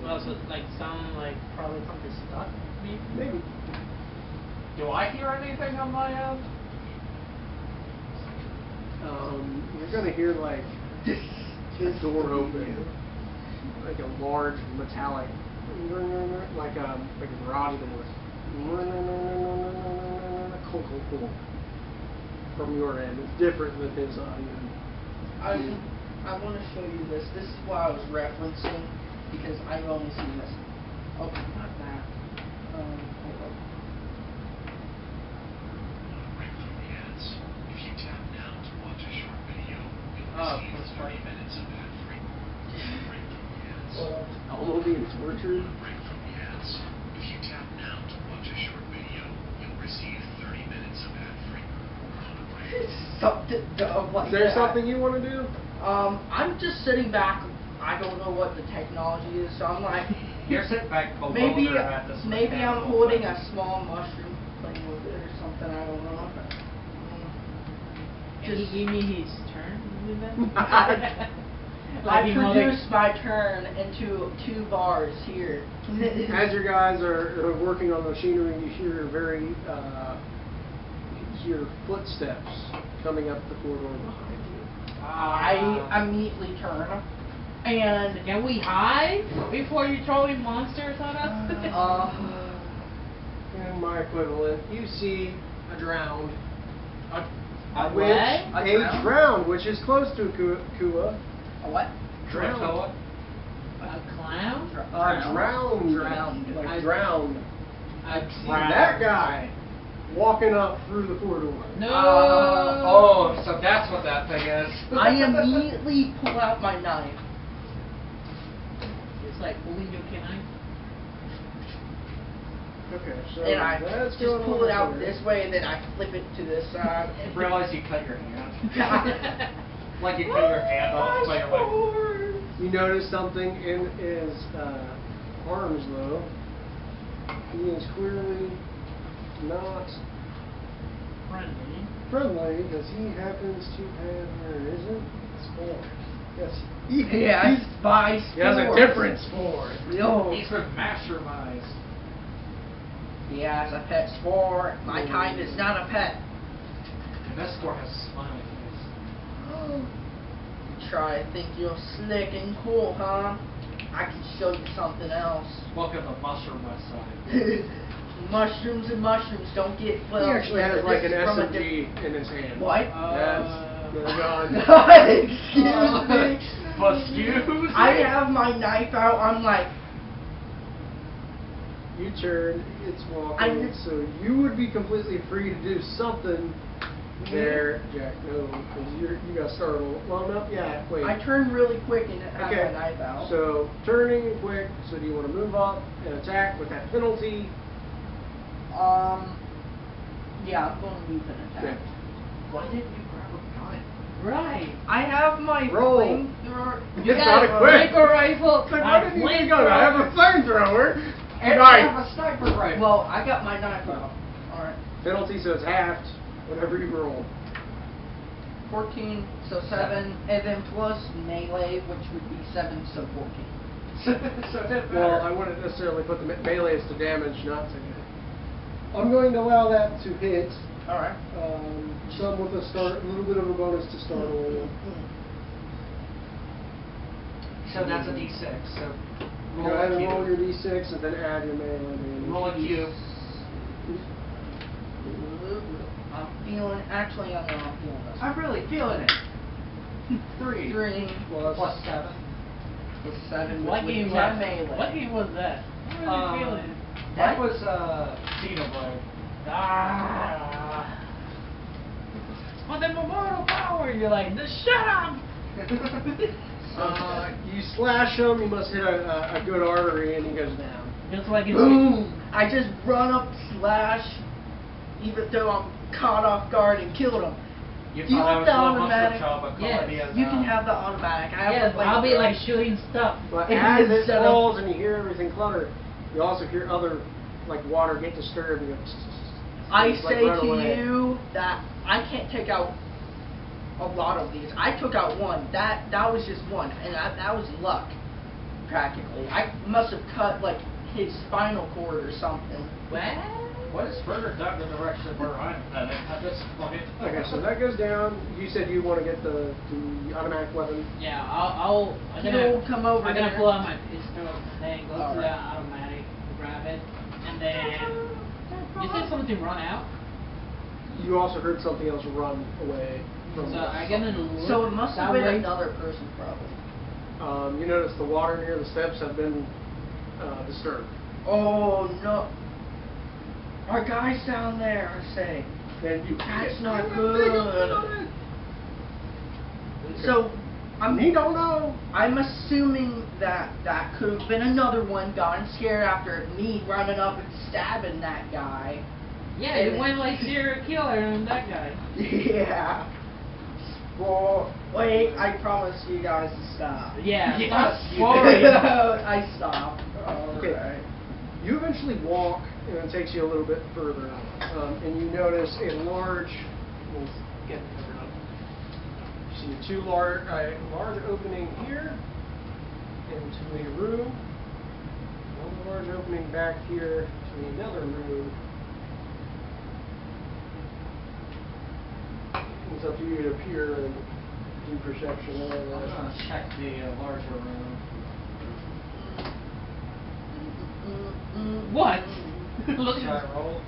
D: Also, like sound like probably something stuck. Maybe.
C: Maybe.
A: Do I hear anything on my end?
C: You're gonna hear like a door open, like a large metallic, like a garage door, from your end. It's different than his end.
B: I want to show you this. This is what I was referencing because I've only seen this. Oh, not that. Hold on.
D: That's funny.
C: Almost being tortured.
B: Something dumb like
C: Is there
B: that.
C: something you want to do?
B: I'm just sitting back. I don't know what the technology is, so I'm like,
A: You're sitting back below
B: maybe
A: her at this
B: maybe I'm
A: mechanical
B: holding
A: thing.
B: a small mushroom, playing with it or something. I don't know.
D: Can he give me his turn with that?
B: I
D: Like, you know, like-
B: produced my turn into 2 bars here.
C: As your guys are working on the machinery, you hear hear footsteps coming up the corridor behind you.
B: I immediately turn and
D: Can we hide before you throw in monsters on us?
C: And my equivalent, you see a drowned.
B: A
C: which,
B: what?
C: a
B: drowned?
C: drowned, which is close to Kua.
B: A what?
C: Drowned.
D: A clown?
C: Drowned. Like
B: I-
C: drowned.
B: I
C: See that guy walking up through the corridor.
D: No.
A: Oh, so that's what that thing is.
B: I immediately pull out my knife.
D: It's like pulling your canine.
C: Okay, so
B: And I
C: that's
B: just
C: going
B: pull
C: on
B: it out
C: there.
B: this way, and then I flip it to this side.
A: I realize you cut your hand. Like you cut your hand off, so you're like,
C: You notice something in his arms, though. He is clearly not
D: Friendly.
C: friendly because he happens to have, where is it? Spores. Yes.
B: Yes, by
C: He has a
B: spores.
C: different spore.
B: Yo.
A: he's with masterminds.
B: He has a pet spore. My kind is not a pet.
A: And this score has a smiley face.
B: Try to think you're slick and cool, huh? I can show you something else.
A: Welcome to Mushroom West Side.
B: Mushrooms and mushrooms don't get
C: He
B: well.
C: actually has
B: together.
C: like
B: This
C: an
B: is from a
C: SMG in his hand.
B: What?
C: Yes. They're gone.
B: Excuse me.
A: Excuse
B: I have my knife out. I'm like,
C: You turn, it's walking,
B: I'm-
C: so you would be completely free to do something there, Jack. No, because you got startled. Well, no, yeah, wait.
B: I turned really quick and had
C: Okay,
B: my knife out.
C: so turning quick, so do you want to move up and attack with that penalty?
B: Yeah, I'm going to move and attack.
C: Okay.
A: Why didn't you grab a gun?
D: Right.
B: I have my
C: Roll.
B: flamethrower.
C: It's not equipped.
D: Sniper rifle.
C: It's like, why didn't you get a gun? I have a flamethrower.
A: And
C: Right.
A: I have a sniper rifle.
B: Well, I got my knife out. Alright.
C: Penalty, so it's halved, whatever you roll.
B: 14, so 7, and then plus melee, which would be 7, so 14.
A: so it didn't matter.
C: Well, I wouldn't necessarily put the melee as to damage, not to hit. I'm going to allow that to hit.
A: All right.
C: Some with a little bit of a bonus to start with.
A: So that's a D6. So
C: Go ahead and roll your D6 and then add your melee damage.
A: Roll a cube.
B: I'm feeling. Actually, I'm not feeling this.
A: I'm really feeling it. 3.
B: 3
A: plus 7.
B: plus 7.
D: What
B: which
D: game
B: means
D: was
B: I'm melee.
D: What game was that? I'm really feeling it.
A: That was Xenoblade.
D: Ah. On the mortal power, you're like, shut up!
C: You slash him, you must hit a good artery, and he goes down.
D: Just like it's
B: Boom! I just run up, slash, even though I'm caught off guard and killed him.
A: You
B: Do you
A: thought
B: want
A: I
B: the
A: was a little
B: automatic?
A: monster child, but
D: Yes,
A: call me as,
B: You can have the automatic. I have
D: Yes,
B: the
D: I'll be
B: flamethrower.
D: like shooting stuff.
C: But
B: It
C: as
B: is
C: it
B: set up-
C: falls and you hear everything clutter, you also hear other, like water get disturbed. And you go,
B: I
C: like,
B: say
C: run
B: to
C: away.
B: you that I can't take out a lot of these. I took out one. That was just one, and that was luck, practically. I must have cut like his spinal cord or something.
A: What is further down the direction where I'm heading at this point?
C: Okay, so that goes down. You said you want to get the automatic weapon.
D: Yeah, I'm
B: He'll come over
D: I'm gonna
B: there.
D: pull out my pistol, then go to the
B: Alright.
D: automatic, grab it, and then you said something run out.
C: You also heard something else run away from
D: So
C: the
D: I'm gonna look
B: So it must have
D: that
B: been
D: way.
B: another person, probably.
C: You notice the water near the steps have been disturbed.
B: Oh no! Our guy's down there. I say.
C: And you
B: That's
C: can't-
B: not
C: you
B: good.
C: can't pick up
B: So I'm.
C: You don't know.
B: I'm assuming that could have been another one gotten scared after me running up and stabbing that guy.
D: Yeah, it went like serial killer and that guy.
B: Yeah. Well, wait, I promise you guys to stop.
D: Yeah,
A: Yes,
D: stop
A: you
D: spoiling.
B: I stopped.
C: Okay.
B: Alright.
C: You eventually walk, and it takes you a little bit further, and you notice a large. Let's get it covered up. You see a large opening here into a room. One large opening back here to another room. It's up to you to peer and do perception and all
A: I'm
C: that.
A: gonna check the larger room.
D: What? Look
A: Should
D: at
A: I roll?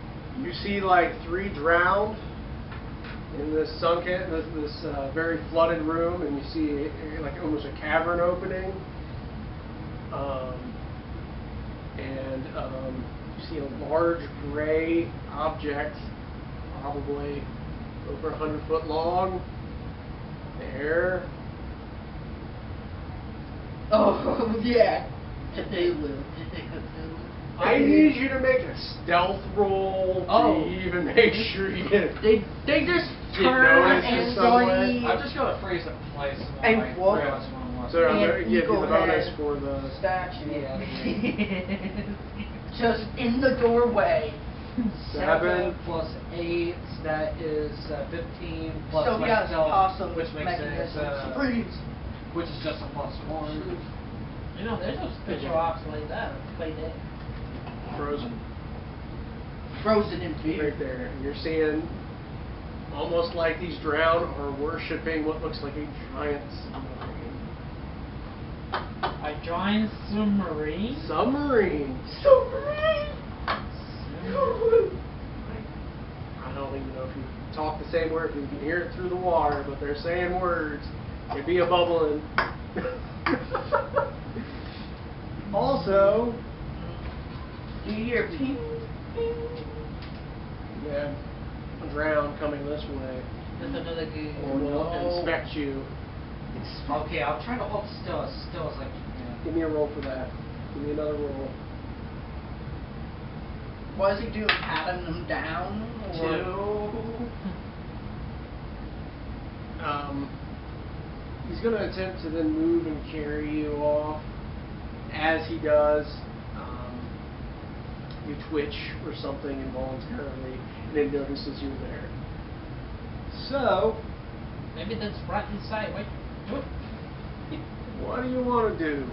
C: You see like 3 drowned in this sunken, this very flooded room, and you see like almost a cavern opening, and you see a large gray object, probably over 100 foot long. There.
B: Oh yeah. Cthulhu.
C: I need you to make a stealth roll
B: Oh.
C: to even make sure you get it.
B: They just
C: Get
B: turn
C: noticed in
B: and
C: some way?
B: leave.
A: I'm just gonna freeze it in place
B: And
A: and
B: what?
A: realize when I'm
C: So I'm
B: And
C: going to give you
B: eagle
C: the bonus
B: head.
C: for the
B: statue.
A: Yeah.
B: Just in the doorway.
A: 7 plus 8, that is 15 plus
B: So
A: my
B: he has
A: stealth,
B: awesome
A: which makes it
B: mechanisms. Freeze.
A: which is just a plus 1.
D: You know, there's no special ops like that. Play that.
C: frozen.
B: Frozen in fear.
C: Right there. And you're seeing almost like these drowned are worshipping what looks like a giant submarine.
D: A giant submarine?
C: Submarine.
B: Submarine.
C: I don't even know if you talk the same word, if you can hear it through the water, but they're saying words. It'd be a bubbling. Also,
B: Do you hear ping?
C: yeah, a drown coming this way.
D: That's another good.
C: Or will inspect you.
A: Okay, I'll try to hold still as I can.
C: Give me a roll for that. Give me another roll.
B: What is he doing? Patting them down? Or?
A: 2.
C: He's going to attempt to then move and carry you off. As he does, you twitch or something involuntarily, and it notices you're there. So,
D: Maybe that's right inside. Wait. What?
C: what do you want to do?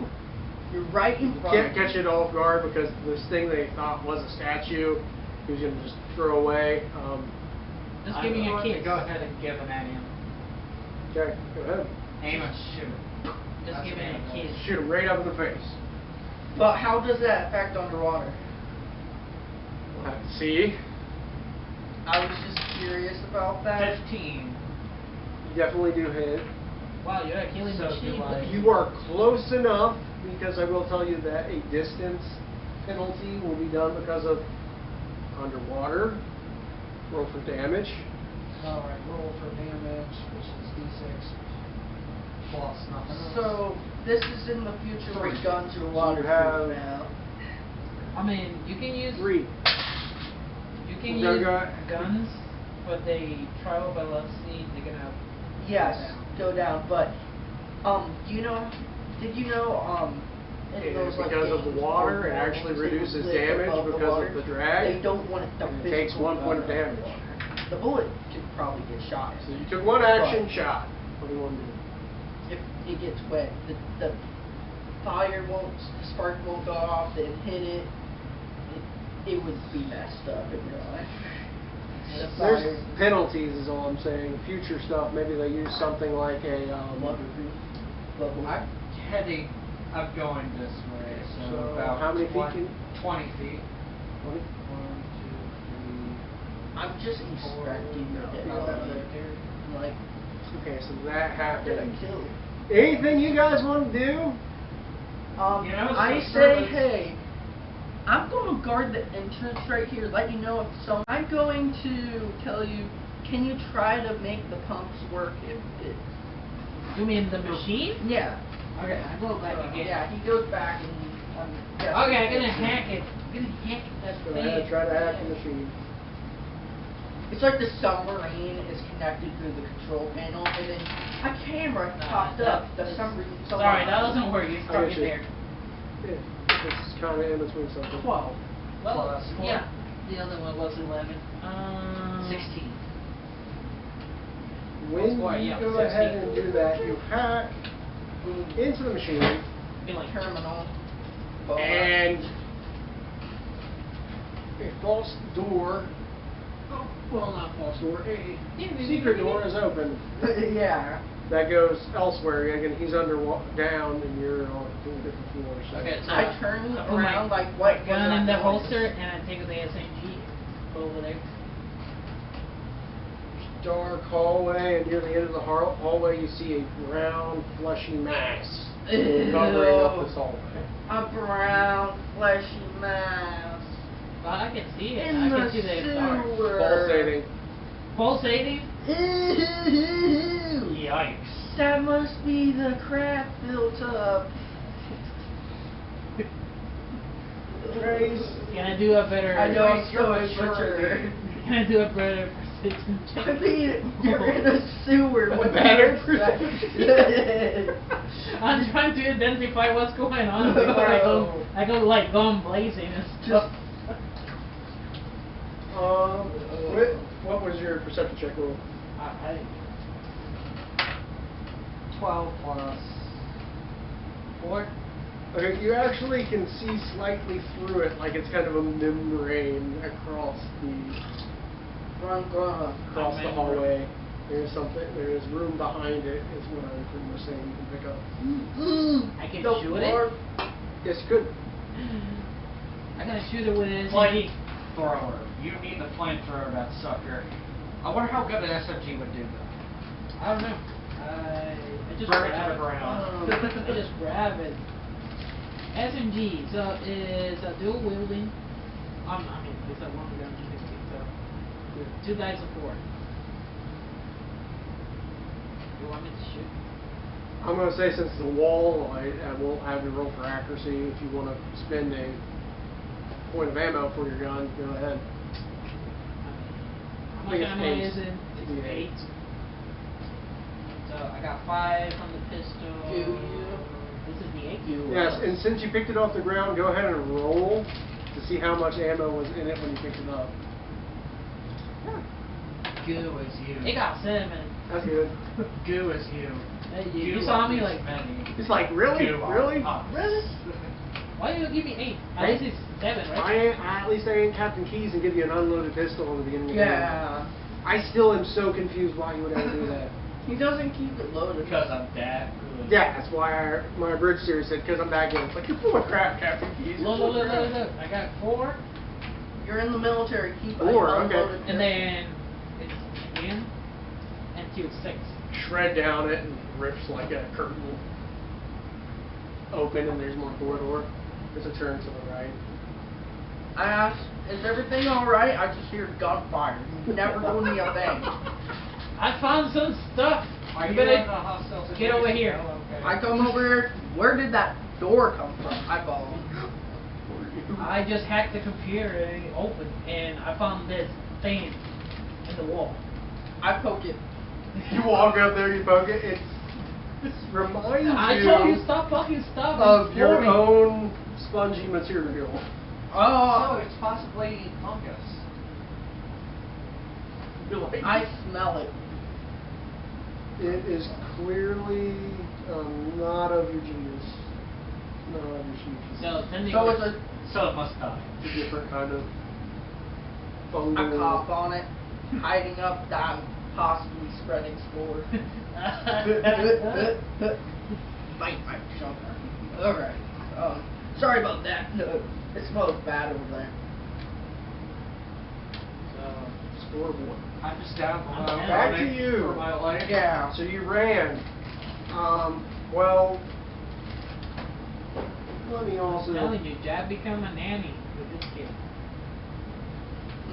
B: You're right in front.
C: Can't catch it off guard because this thing they thought was a statue, he was going to just throw away.
D: Just
A: I'm
D: give me a
A: going to
D: kiss.
A: go ahead and give an at him.
C: Okay, go ahead.
A: Aim and shoot.
D: Just
A: That's
D: give me
A: an
D: a
A: aim.
D: kiss.
C: Shoot him right up in the face.
B: But how does that affect underwater?
C: We'll have to see.
B: I was just curious about that.
A: 15.
C: You definitely do hit.
D: Wow, you're a killing
A: So
D: machine.
A: do I.
D: buddy.
C: You are close enough because I will tell you that a distance penalty will be done because of underwater. Roll for damage.
A: Alright, roll for damage, which is d6 plus nothing else.
B: So this is in the future where
A: 3.
B: guns are
C: So you
B: waterproof
C: have-
B: now.
D: I mean, you can use
C: 3.
D: you can
C: Go-
D: use
C: go-
D: guns, but they travel velocity. They're gonna
B: Yes,
D: go
B: go down. But do you know? Did you know? In those, like,
C: Because of the
B: games
C: water,
B: where
C: it actually
B: they
C: reduces
B: live
C: damage
B: above the
C: because
B: water,
C: of the drag.
B: They don't want it to
C: And it takes
B: physically
C: 1 point of
B: go
C: damage.
B: underwater. The bullet could probably get shot.
C: So you took 1 action
B: But
C: shot. What do you want to do?
B: if it gets wet, the fire won't, the spark won't go off, then hit it. It would be messed up in real life. The
C: There's
B: fire-
C: penalties is all I'm saying. Future stuff, maybe they use something like a
B: waterproof bubble.
A: I'm heading, I'm going this way, so,
C: So
A: about
C: how many feet
A: 20,
C: can-
A: 20 feet.
C: 20?
A: 1, 2,
B: I'm just expecting it.
A: about
B: I'm
A: right there.
B: like,
C: Okay, so that
B: how did I
C: happened.
B: kill?
C: Anything you guys want to do?
A: You know,
B: I
A: so
B: say,
A: service-
B: hey, I'm going to guard the entrance right here, let you know if some. I'm going to tell you, can you try to make the pumps work if it.
D: You mean the machine?
B: Yeah.
D: Okay, I go back again.
B: Yeah, he goes back and.
D: Okay, I'm gonna hack it. I'm gonna hack that
C: Go
D: thing.
C: ahead, try to hack the machine.
B: It's like the submarine is connected through the control panel, and then a camera popped up. The submarine.
D: Sorry, that doesn't work. You stuck
C: get
D: it
C: you.
D: there.
C: Yeah, it's kind of in between something.
B: 12.
D: Well,
A: Plus four.
D: yeah. The other one was 11.
B: 16.
C: When
D: Four,
C: you
D: yeah,
C: go
D: 16.
C: ahead and do that, you hack into the machine,
D: Be like,
B: Terminal.
C: and a false door, well, not false door, a secret door is open.
B: Yeah.
C: That goes elsewhere. Again, he's down, and you're on 2 different floors. So.
D: okay, so
B: I turn
D: I put
B: around
D: my,
B: like, what
D: my gun
B: was
D: in the
B: that noise?
D: holster and I take the SMG over there.
C: Dark hallway, and near the end of the hallway, you see a brown, fleshy mass covering up this hallway.
B: A brown, fleshy mass.
D: Well, I can see it.
B: In
D: I
B: the
D: can see the dark.
B: sewer.
C: Pulsating.
D: Pulsating?
B: Ew.
A: Yikes.
B: That must be the crap built up.
C: Trace.
D: Can I do a better?
B: I know I'm
C: Trace, you're
B: so
C: mature.
B: immature.
D: Can I do a better precision check?
B: I mean, you're in a sewer.
C: A
B: What do
C: better
B: you expect?
D: I'm trying to identify what's going on before I go like gone blazing and stuff.
C: What was your perception check roll?
A: 12 plus
D: 4.
C: Okay, you actually can see slightly through it, like it's kind of a membrane across the hallway. There's something. There's room behind it. Is what I'm pretty much saying. You can pick up.
D: I can
B: The
D: shoot
B: floor-
D: it.
C: Yes, you could.
D: I'm gonna shoot it with an SMG.
A: flamethrower. You need the flamethrower, that sucker. I wonder how good an SMG would do that.
D: I don't know. I just
A: Burn it
D: grab
A: to the ground.
D: I just grab it. SMG, so is a dual wielding. I mean, it's a one gun. So 2 dice of 4. You want me to shoot?
C: I'm going to say since the wall, I won't have you roll for accuracy. If you want to spend a point of ammo for your gun, go ahead.
D: How much
C: I think it's
D: ammo
C: eight.
D: is it? It's
C: Yeah.
D: 8. So I got 5 from the pistol.
B: Do you?
D: This is the 8.
C: Yes, and since you picked it off the ground, go ahead and roll to see how much ammo was in it when you picked it up.
A: Goo is you.
D: It got 7.
C: That's good.
A: Goo is you.
D: Hey,
A: Goo
D: you saw me
A: is
D: like,
A: many.
C: It's like, really?
A: Goo are
C: Really?
A: us.
D: really? Why you give me 8? At least it's 7, right?
C: At least I ain't Captain Keys and give you an unloaded pistol in the beginning of the game.
B: Yeah.
C: I still am so confused why you would ever do that.
B: He doesn't keep it loaded.
A: Because I'm that good.
C: Yeah, that's why my bridge series said, because I'm that good. It's like, you're full of crap, Captain Keys. You're
D: Look,
C: full
D: look,
C: of
D: look,
C: crap.
D: look, look. I got 4,
B: You're in the military. Keep it
C: 4, okay.
B: unloaded.
D: and then it's win until 6.
C: Shred down it and rips like a curtain open and there's more corridor. There's a turn to the right.
B: I asked, is everything alright? I just hear gunfire. You never told me a thing.
D: I found some stuff.
A: Are you
D: better
A: in a hostile
D: get over
A: situation?
D: here.
A: Oh, okay.
B: I come over here. Where did that door come from? I follow him.
D: I just hacked the computer and it opened, and I found this thing in the wall.
B: I poke it.
C: You walk up there, you poke it, it reminds
D: I
C: you
D: told you stop fucking stuff.
C: of your
D: me.
C: own spongy material.
A: So
B: Oh,
A: it's possibly fungus.
C: You're like,
B: I smell it.
C: it is clearly not of your genius. Not of your genius.
D: So technically,
B: So it's a
A: So it must die.
C: It's a different kind of fungal.
B: I cough on it, hiding up that I'm possibly spreading spores. Bite my shoulder. Alright. Sorry about that. No, it smells bad over there.
C: Scoreboard.
A: I'm just down below.
D: I'm
C: Back to
A: running
C: you.
A: For my life.
B: Yeah.
C: So you ran. Well, let me also.
D: I'm telling you, Jab become a nanny with this kid.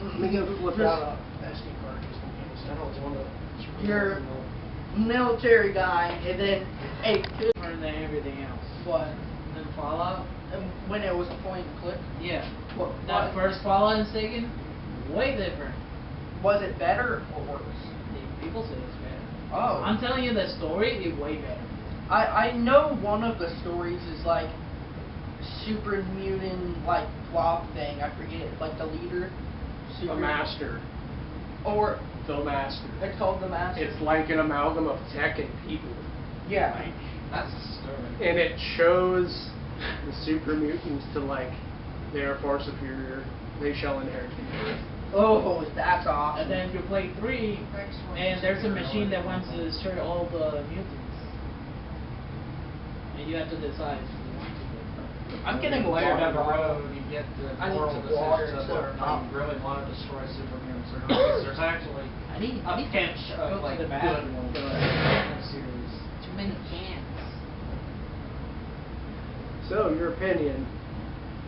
C: Let me go flip out a SD card just in case. I don't want to.
B: You're military guy, and then hey,
D: Different than everything else.
B: what?
D: Then Fallout.
B: When it was point and click,
D: Yeah.
B: what?
D: That first Fallout in Satan, way different.
B: Was it better or worse?
D: People say it's better.
B: Oh.
D: I'm telling you, the story is way better.
B: I know one of the stories is like super mutant like blob thing. I forget like the leader.
C: The master.
B: Or
C: The master.
B: it's called the master.
C: It's like an amalgam of tech and people.
B: yeah.
C: Like,
A: That's disturbing.
C: and it shows the super mutants to like they are far superior. They shall inherit the earth.
B: Oh, that's awesome.
D: And then you play 3, and there's a machine that wants to destroy all the mutants. And you have to decide if you want to.
A: I'm getting later down the road, you get the
B: I need
A: moral
B: some water
A: decisions of
B: instead
A: whether
B: of
A: or not
B: pop.
A: you really want to destroy supermutants or not. Because there's actually
D: I need
A: a pinch
D: to
A: of
D: go
A: like
D: to the
A: good
D: bathroom.
A: in the series.
D: Too many cans.
C: So, your opinion.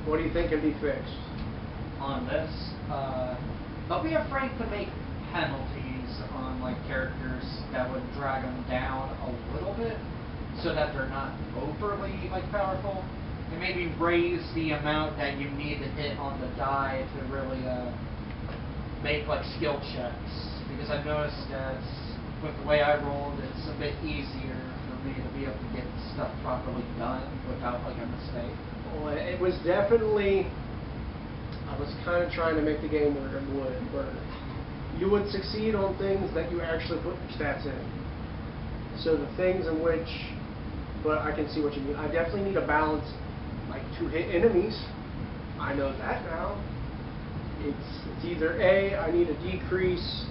C: What do you think can be fixed?
A: On this, don't be afraid to make penalties on like characters that would drag them down a little bit, so that they're not overly like powerful, and maybe raise the amount that you need to hit on the die to really make like skill checks. Because I've noticed that with the way I rolled, it's a bit easier for me to be able to get stuff properly done without like a mistake.
C: Well, it was definitely. I was kind of trying to make the game where it would, where you would succeed on things that you actually put your stats in. So the things in which, but I can see what you mean. I definitely need a balance, like to hit enemies. I know that now. It's either A, I need to decrease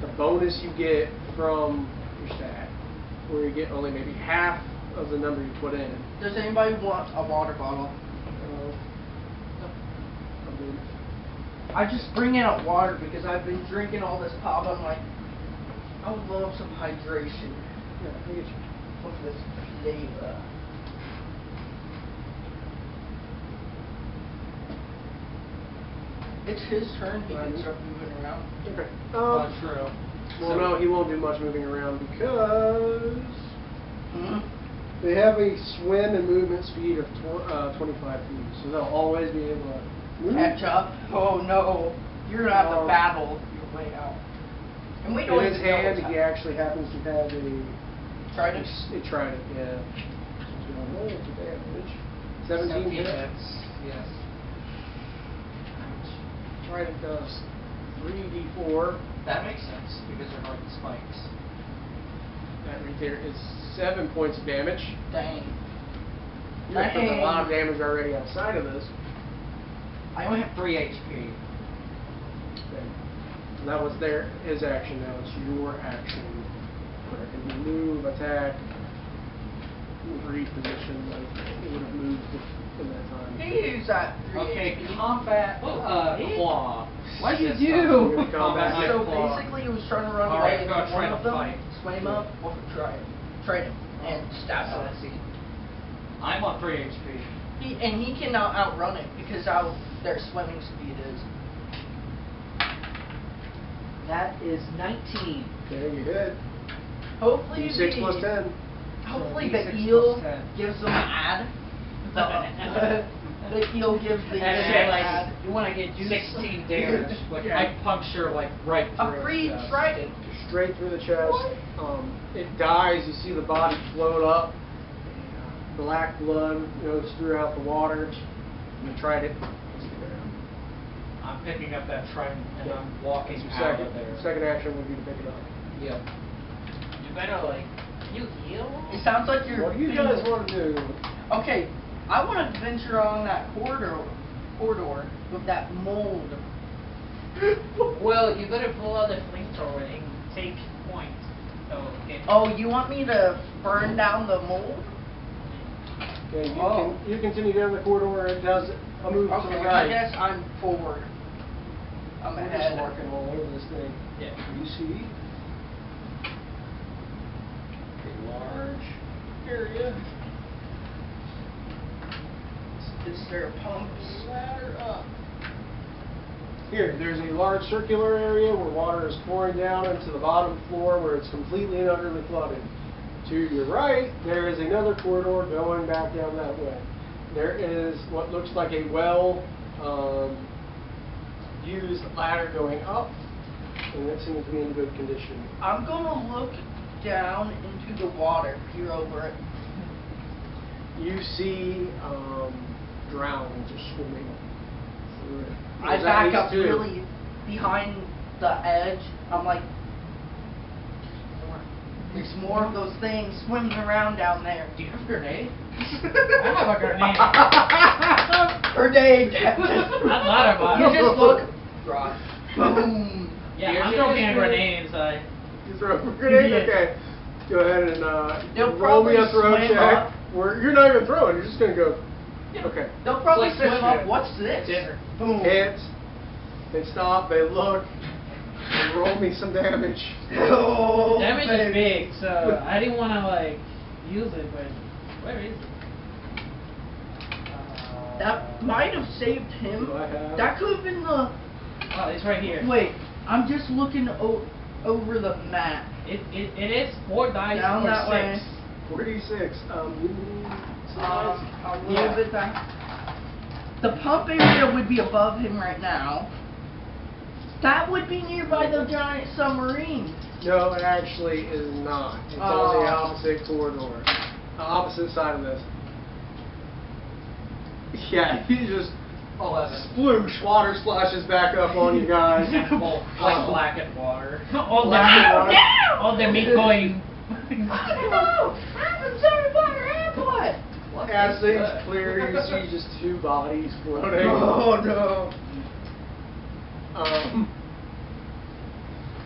C: the bonus you get from your stat, where you get only maybe half of the number you put in.
B: Does anybody want a water bottle? I just bring in a water because I've been drinking all this pop. I'm like, I would love some hydration
C: Yeah, I get you.
B: of this flavor. It's his turn. He can start moving around.
C: Okay.
A: True.
C: Well, no, he won't do much moving around because
B: Hmm?
C: they have a swim and movement speed of 25 feet, so they'll always be able to move.
B: Catch up. Oh no, you're gonna have to
C: Um,
B: battle your way out. And we don't
C: In his
B: even know
C: hand,
B: what's
C: he
B: happening.
C: actually happens to have a
B: Trident.
C: A trident, yeah. So, roll to damage. 17 hits.
A: Yes.
C: Trident does 3d4
A: That makes sense, because they're like spikes.
C: That right there is 7 points of damage.
B: Dang.
C: You have done a lot of damage already outside of this.
A: I only have 3 HP.
C: Okay. And that was his action. Now it's your action. Where it can be move, attack, reposition. Like it would have moved in that time.
B: He used that.
A: Okay, combat claw.
B: What'd you
A: This
B: do?
A: time. Combat
B: So
A: claw.
B: basically, he was trying to run
A: Alright,
B: away.
A: go
B: and
A: try
B: one
A: to
B: of them
A: fight.
B: swam up, or try him, and stab
A: Oh,
B: him.
A: let's see. I'm on 3 HP.
B: He cannot outrun it because how their swimming speed is.
A: That is 19.
C: Okay, you hit.
B: Hopefully,
C: D6 plus 10.
B: Hopefully,
A: So
B: the
A: D6
B: eel
A: plus 10.
B: gives them an ad. The eel gives the
A: And
B: eel
A: then,
B: an
A: like,
B: ad.
D: You want to get juice?
A: 16 damage. Like,
C: Yeah.
A: I puncture, like, right through
B: A free
A: its chest.
B: trident.
C: Straight through the chest. It dies. You see the body float up. Black blood goes throughout the water. And the trident hits the ground.
A: I'm picking up that trident and I'm walking
C: That's your
A: out of there.
C: second action would be to pick it up.
A: Yep.
D: You better like. You heal?
B: It sounds like you're.
C: What do you guys want to do?
B: Okay, I want to venture on that corridor with that mold.
D: Well, you better pull out the flamethrower and take point. So, okay.
B: Oh, you want me to burn down the mold?
C: Okay,
B: Oh.
C: you continue down the corridor. It does a move to
B: Okay,
C: the
B: I
C: right.
B: guess I'm forward. I'm
C: We're
B: ahead.
C: just marking all over this thing.
D: Yeah.
C: You see a large area.
B: Is there pumps?
C: Ladder up. Here, there's a large circular area where water is pouring down into the bottom floor where it's completely and utterly flooded. To your right, there is another corridor going back down that way. There is what looks like a used ladder going up, and that seems to be in good condition.
B: I'm gonna look down into the water, peer over it.
C: You see drownings are swimming through it.
B: I
C: There's at
B: back
C: least
B: up
C: 2.
B: really behind the edge. I'm like, there's more of those things swimming around down there.
A: Do you have a grenade?
D: I have a grenade.
B: Grenade!
D: I thought about
B: You
D: it.
B: just look, drop, boom.
D: Yeah,
A: Here's
D: I'm
A: your
D: throwing a
A: grenade.
D: grenade inside.
C: You throw a grenade?
B: Yeah.
C: Okay. Go ahead and
B: They'll
C: roll me a
B: probably
C: throw
B: swim
C: check.
B: up.
C: Where you're not even throwing, you're just going to go.
B: Yeah.
C: Okay.
B: They'll probably
A: It's like
B: swim
A: swimming.
B: up. What's this?
A: Dinner.
B: Boom.
C: Hit. They stop, they look, and roll me some damage.
B: Oh,
D: Damage is
B: baby.
D: big, so I didn't want to like use it, but where is it?
B: That might have saved him.
C: Do I have-
B: That could have been the.
D: Oh, it's right here.
B: Wait, I'm just looking over the map.
D: It is 4 dice
B: Down
D: or
B: that
D: 6.
B: way.
C: 46.
B: A little bit down. The pump area would be above him right now. That would be nearby the giant submarine.
C: No, it actually is not. It's on the
B: Oh.
C: opposite corridor. Opposite side of this. Yeah, you just
A: 11.
C: sploosh, water splashes back up on you guys.
A: Well, like blackened water.
D: all the
C: Black
D: meat,
C: and
D: all the meat going.
B: Oh, I'm concerned about your airport.
C: As things clear, you see just 2 bodies floating.
B: Oh no.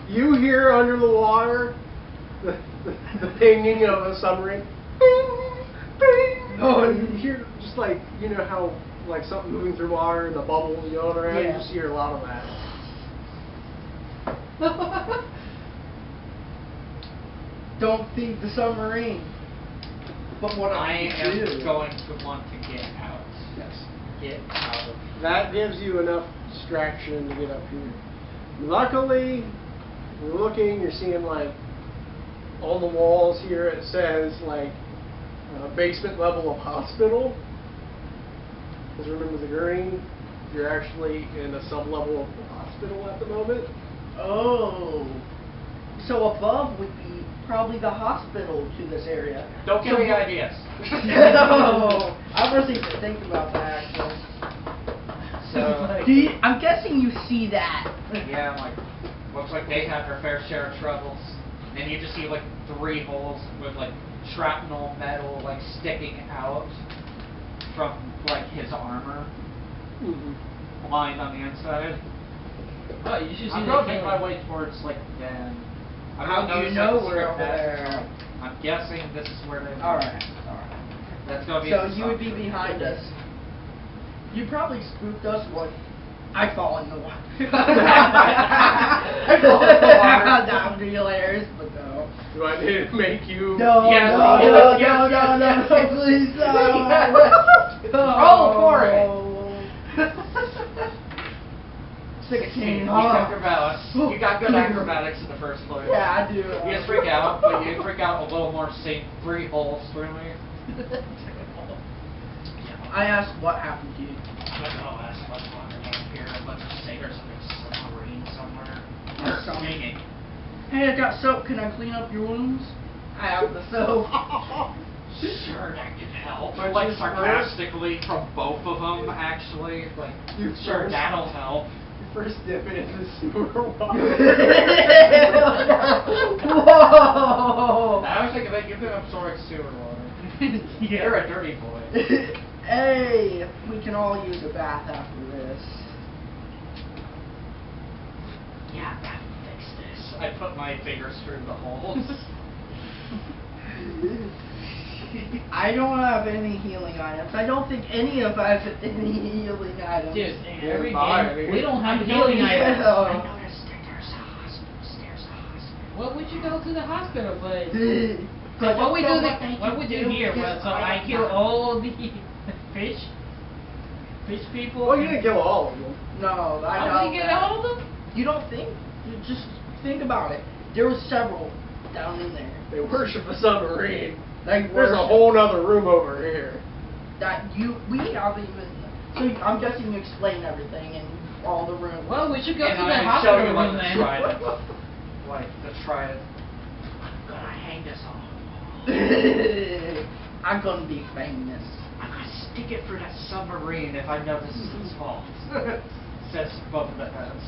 C: You hear under the water the pinging of a submarine. Bing, bing. Oh, and you hear just like, you know how like something moving through water and the bubbles going around?
B: Yeah.
C: You just hear a lot of that.
B: Don't feed the submarine. But what
A: I am
B: do?
A: going to want to get out.
C: Yes.
A: Get out of
C: That gives you enough distraction to get up here. Luckily, you're looking, you're seeing like on the walls here it says like basement level of hospital. Because remember the green, you're actually in a sub-level of the hospital at the moment.
B: Oh. So above would be probably the hospital to this area.
A: Don't give me ideas.
B: No. I really didn't think about that actually.
A: So,
B: I'm guessing you see that.
A: yeah, I'm like, looks like they have their fair share of troubles. And you just see like 3 holes with like shrapnel metal like sticking out from like his armor, lined on the inside.
D: Oh, you should see
A: I'm
D: the
A: gonna make
D: killer.
A: my way towards like den.
B: How do you know we're over there?
A: I'm guessing this is where they.
B: Alright.
A: That's gonna be.
B: So
A: the
B: you would be
A: submarine.
B: behind us. You probably spooked us what? I fall in the water. I fall in the water. That would be hilarious, but no.
C: Do I need to make you?
B: No,
A: Yes,
B: no,
A: yes,
B: no,
A: yes,
B: no,
A: yes,
B: no,
A: yes.
B: please, no.
A: Roll for it.
B: Stick a
A: You
B: cane.
A: You got good acrobatics in the first place.
B: Yeah, I do.
A: You just freak out, but you freak out a little more, seeing 3 holes through me.
B: I asked what happened to you.
A: Oh, that's what's wandering out here. A bunch of sailors in a submarine somewhere.
B: Or
A: They're
B: something.
A: swinging.
B: Hey, I got soap. Can I clean up your wounds? I have the soap.
A: Sure, that can help.
C: Aren't
A: Like
C: you
A: sarcastically from both of them, actually. Like,
C: You
A: sure,
C: first.
A: that'll help.
C: First dip it in the sewer water.
B: Whoa!
A: I was thinking that you've been absorbing sewer water. You're a dirty boy.
B: Hey, we can all use a bath after this.
A: Yeah, that will fix this. I put my fingers through the holes.
B: I don't have any healing items. I don't think any of us have any healing items.
D: Dude, in every
C: bye.
D: game, we don't have
B: I
D: healing
B: don't
D: items.
B: know.
A: I noticed that there's a hospital.
D: What would you go to the hospital, but
B: But
D: what we do,
B: that's not
D: what we do here?
B: because
D: So I kill all the fish people.
C: Well, you didn't kill all of them.
B: No, I
D: I
B: don't.
D: didn't get all of them.
B: You don't think? You just think about it. There was several down in there.
C: They worship a submarine.
B: Like
C: There's a whole nother room over here.
B: that we haven't even. So I'm guessing you explain everything and all the rooms.
D: Well, we should go
A: And
D: to the
A: I show
D: hospital
A: you like
D: room
A: the
D: then.
A: trident. Like the trident. I'm gonna hang this on.
B: I'm gonna be famous.
A: I'm gonna stick it through that submarine if I know this is its fault. Says both of the heads.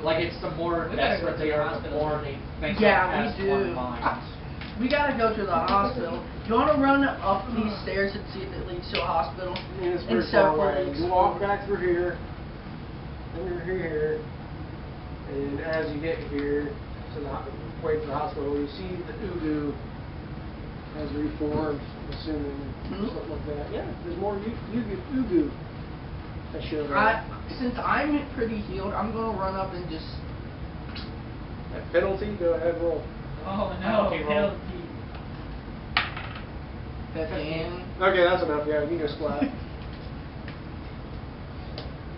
A: Like it's the more
D: We gotta go
A: desperate
D: to
A: they
D: the
A: are, the
D: hospital.
A: more they think
B: Yeah,
A: they
B: we
A: have
B: do.
A: one mind.
B: We gotta go to the hospital. You wanna run up these stairs and see if it leads to a hospital?
C: I mean, it's
B: And
C: pretty far
B: several
C: away.
B: leads.
C: You walk back through here, then you're here, and as you get here to the wait for the hospital, you see the Ugu has reformed, assuming something like that. Yeah, there's more Ugu that showed up.
B: Since I'm pretty healed, I'm gonna run up and just.
C: At penalty, go ahead and roll.
D: Oh no,
A: Penalty roll.
D: penalty.
B: 15.
C: Okay, that's enough. Yeah, you can go splat.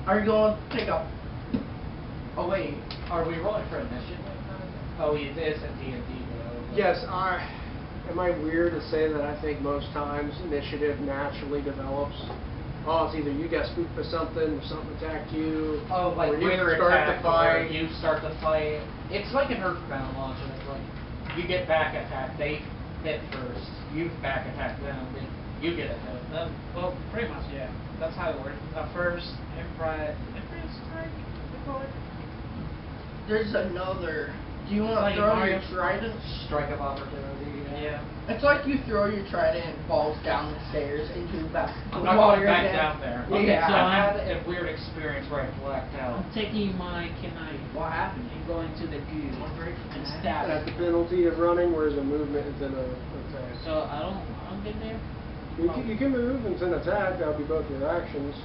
B: Are you going to pick up? Oh wait.
A: Are we rolling for initiative? Oh, it is in D&D though.
C: Yes, am I weird to say that I think most times initiative naturally develops? Oh, it's either you got spooked by something, or something attacked you,
A: Oh, like
C: or you
A: we're
C: start
A: attacked,
C: the fight.
A: or you start the fight. It's like an earthbound launch, and it's like you get back attack, they hit first, you back attack them, then you get a hit.
D: Well, pretty much, yeah. That's how it works. First, Emperor strike, they call it.
B: There's another. Do you want to
D: Like
B: throw
D: Mario.
B: your trident?
A: Strike of opportunity.
D: Yeah.
B: It's like you throw your trident and it falls down the stairs into the back.
A: I'm not
B: while
A: going
B: you're
A: back
B: dead.
A: down there.
B: Yeah.
A: Okay, so I
D: I'm-
A: had a weird experience where I blacked out.
D: I'm taking my kunai.
B: What happened?
D: And going to the goo and stab
C: At the
D: it.
C: penalty of running, whereas a movement is an attack.
D: So I don't get there.
C: You can move and it's an attack, that would be both your actions.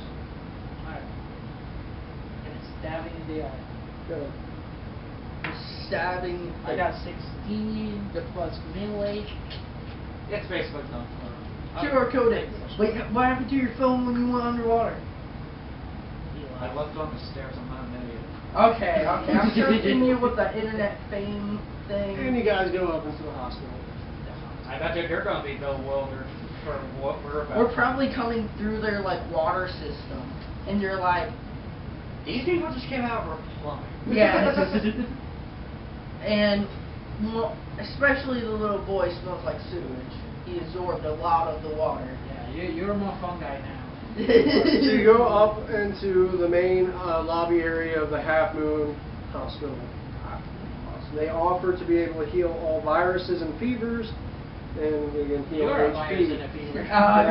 D: Alright. And it's stabbing in the eye.
C: Yeah.
B: Stabbing.
D: I got 16 plus melee.
A: It's basically not
B: QR coded. Wait, what happened to your phone when you went underwater?
A: I left on the stairs, I'm not an idiot.
B: Okay. I'm trusting you with the internet fame thing.
C: And you guys go up into the hospital.
A: I bet you're going to be bewildered for what we're about.
B: We're probably coming through their like water system, and you're like,
A: These people just came out of a plumbing.
B: yeah. And well, especially the little boy smells like sewage. He absorbed a lot of the water.
D: Yeah, you're more fungi now.
C: So you go up into the main lobby area of the Half Moon Hospital. They offer to be able to heal all viruses and fevers, and they can heal
D: You're a
C: HP.
D: virus and a fever.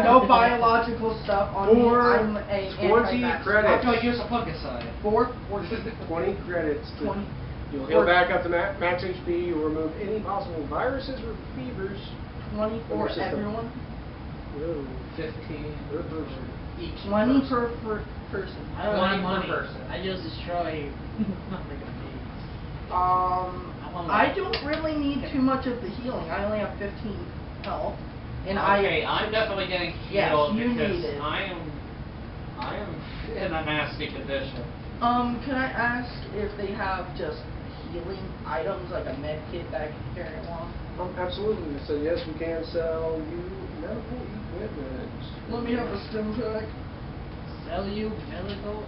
B: No biological stuff on me.
C: For
B: I'm a
C: 20
B: anti-vax.
C: credits.
A: I'll use a fungicide.
C: 20 credits.
B: 20.
C: You'll heal back up to max HP. You'll remove any possible viruses or fevers.
B: 20 for everyone.
C: Whoa.
A: 15
C: Per person.
A: each.
B: 20
A: person.
B: per person.
D: I don't
A: 20
D: need
A: per
D: money.
A: person.
D: I just destroy nothing of these.
B: I don't really need too much of the healing. I only have 15 health, and
A: I'm definitely getting
B: Yes,
A: healed
B: you
A: because
B: need it.
A: I am in a nasty condition.
B: Can I ask if they have just healing items like a med kit that I can carry along?
C: Absolutely. So yes, we can sell you medical equipment.
B: Let me have a stim pack.
D: Sell you medical.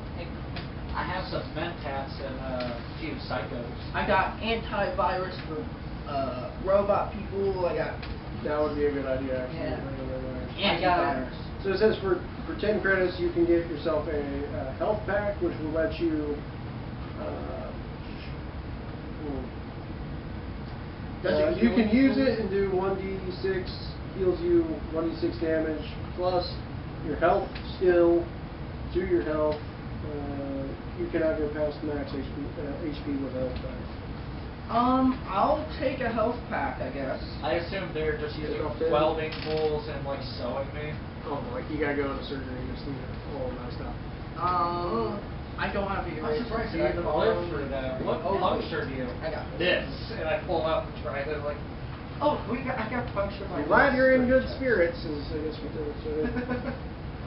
A: I have some Mentats and a few Psychos.
B: I got antivirus for robot people. I got
C: That would be a good idea, actually.
B: Yeah.
D: Antivirus.
C: So it says for 10 credits, you can get yourself a health pack, which will let you. You can use it and do 1d6, heals you 1d6 damage, plus your health skill to your health. You cannot go past max HP with health pack.
B: I'll take a health pack, I guess.
A: I assume they're just using
C: Okay.
A: welding tools and like sewing me.
C: Oh, like you gotta go into surgery and just need it all messed up.
B: I don't have the
A: I'm
B: eraser.
A: surprised
B: Do
A: you even
B: have
A: lived through that. What puncture do you?
B: I got
A: this, and I pull out and try to like.
B: Oh, I got punctured by.
C: I'm glad you're in good spirits, is I guess what they're saying.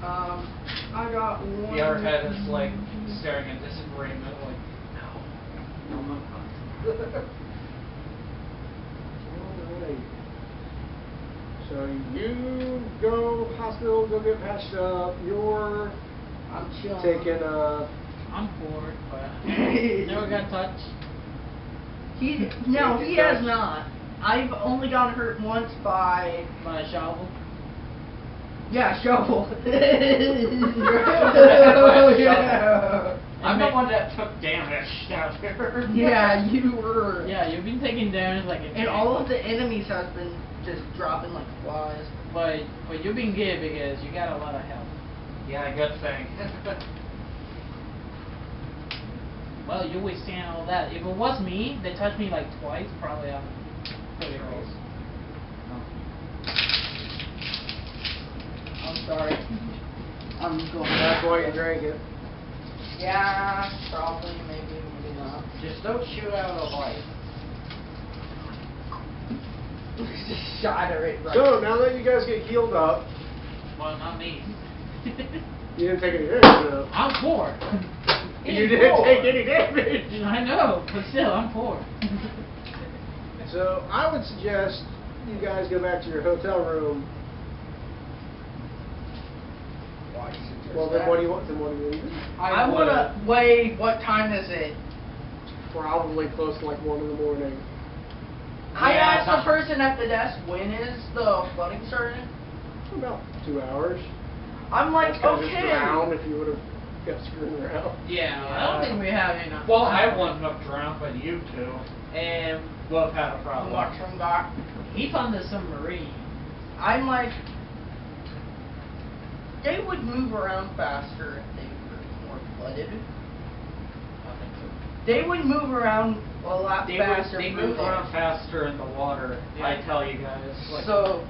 B: I got one.
A: The other head is like staring in disagreement, like, no, I'm not.
C: Alright. So you go hospital, go get patched up. You're
B: I'm chilling.
C: taking
D: I'm bored, but never got touched.
B: He has not. I've only gotten hurt once by.
D: By a shovel.
B: Yeah, shovel.
A: Oh,
B: yeah.
A: I'm the one that took damage down here.
B: Yeah, you were.
D: Yeah, you've been taking damage like a
B: And all of the enemies have been just dropping like flies.
D: But you've been good because you got a lot of health.
A: Yeah, good thing.
D: Well, you withstand all that. If it was me, they touched me like twice, probably I'm pretty close.
B: I'm sorry. I'm going.
C: that's why you drank it.
B: Yeah, probably, maybe not.
A: Just don't shoot out a light.
B: Just shatter it right.
C: So now that you guys get healed up,
D: Well, not me.
C: you didn't take any damage though.
D: I'm poor.
C: You didn't take any damage.
D: I know, but still, I'm poor.
C: So I would suggest you guys go back to your hotel room.
B: Why suggest
C: Well, then
B: that?
C: what do you want? Then what do you need?
B: I want to weigh. What time is it?
C: Probably close to like 1 in the morning.
B: I
A: Yeah,
B: asked the person at the desk, when is the flooding starting?
C: About 2 hours.
B: I'm like,
C: That's kinda just
B: okay.
C: drowned if you would have kept screwing around.
D: Yeah, I don't think we have enough.
A: Well, I wouldn't have drowned, but you two
D: And
A: would have had a problem.
B: Watch from back.
D: he found the submarine.
B: I'm like, they would move around faster if they were more flooded.
D: I think so.
B: They would move around a lot faster.
A: They
B: if
A: move
B: they-
A: around faster in the water.
D: Yeah.
A: I tell you guys. Like,
B: So,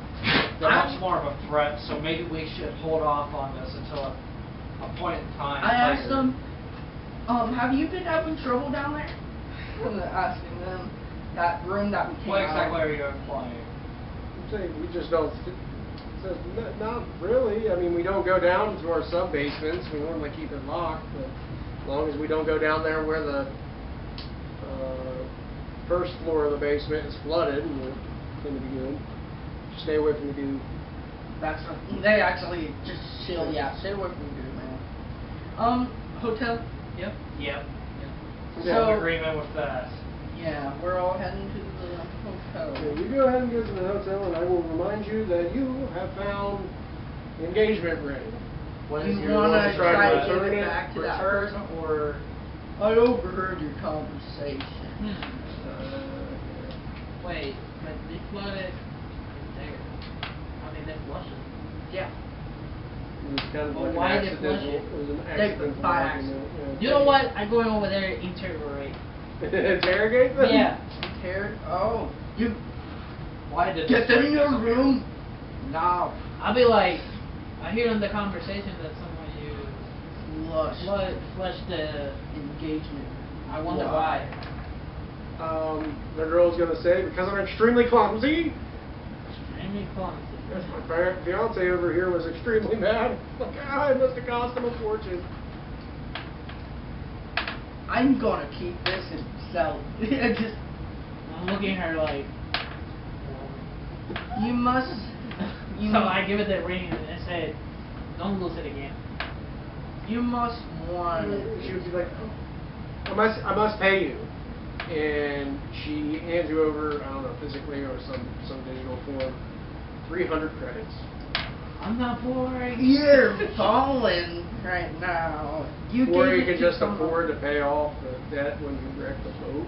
A: they're
B: I'm-
A: much more of a threat. So maybe we should hold off on this until a point in time.
B: I asked
A: later.
B: them, have you been having trouble down there? I'm asking them that room that we came
A: What
B: out
A: exactly
B: of.
A: are you implying?
C: I'm saying we just don't. So, not really. I mean, we don't go down to our sub basements. We normally keep it locked, but as long as we don't go down there where the first floor of the basement is flooded, and we're going to be good. Stay away from the goo.
B: That's they actually just chill. Yeah, stay away from the man. Hotel.
D: Yep.
A: Yep.
C: Yeah.
B: So-
A: I'm in agreement with that.
B: Yeah, we're all heading to the hotel.
C: Okay, you go ahead and go to the hotel, and I will remind you that you have found the engagement ring.
A: What is
B: You
A: your
B: wanna
A: what is
C: try
B: try
C: to
B: to give
C: return
B: it
C: it?
B: back to that
A: return
B: person?
A: or
B: I overheard your conversation.
D: Wait, but they flooded there. I mean, they flushed it.
B: Yeah.
C: It was kind of
D: Well,
C: like
D: why
C: an
D: they flush
C: accidental.
D: it?
C: It was an
B: They-
C: accidental
B: by
C: argument.
D: You know what? I'm going over there to interrogate.
C: Interrogate them?
D: Yeah.
B: Care? Oh, you
A: why did
B: get
A: this
B: them in your
A: break
B: room now.
D: I'll be like, I hear in the conversation that someone you
B: Flush.
D: flushed the.
B: Engagement.
D: I wonder why.
C: The girl's gonna say, because I'm extremely clumsy.
D: Extremely clumsy.
C: Yes, my fiance over here was extremely mad. Like, it must have cost him a fortune.
B: I'm gonna keep this and sell it. Just
D: I'm looking at her like.
B: you must. You
D: So I give it the ring and I said, "Don't lose it again."
B: You must want.
C: She would be like, oh, I must pay you. And she hands you over, I don't know, physically or some digital form, 300 credits.
D: I'm not bored.
B: You're falling right now. You
C: Or
B: gave
C: you
B: it
C: can
B: to
C: just
B: someone-
C: afford to pay off the debt when you wreck the boat.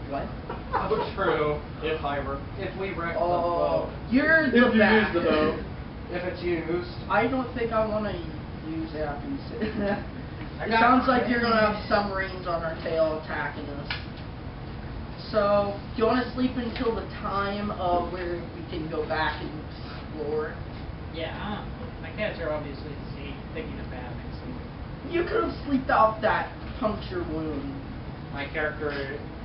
B: What?
A: Oh, true. If we wreck the
B: Oh,
A: boat.
B: you're
C: If
B: the
C: you
B: bad.
C: use the boat.
A: If it's used.
B: I don't think I want to use it after you say that.
A: I
B: It
A: got
B: sounds like
A: mine.
B: you're gonna have submarines on our tail attacking us. So, do you want to sleep until the time of where we can go back and explore?
D: Yeah, my cats are obviously taking a bath and sleeping.
B: You could have slept off that puncture wound.
A: My character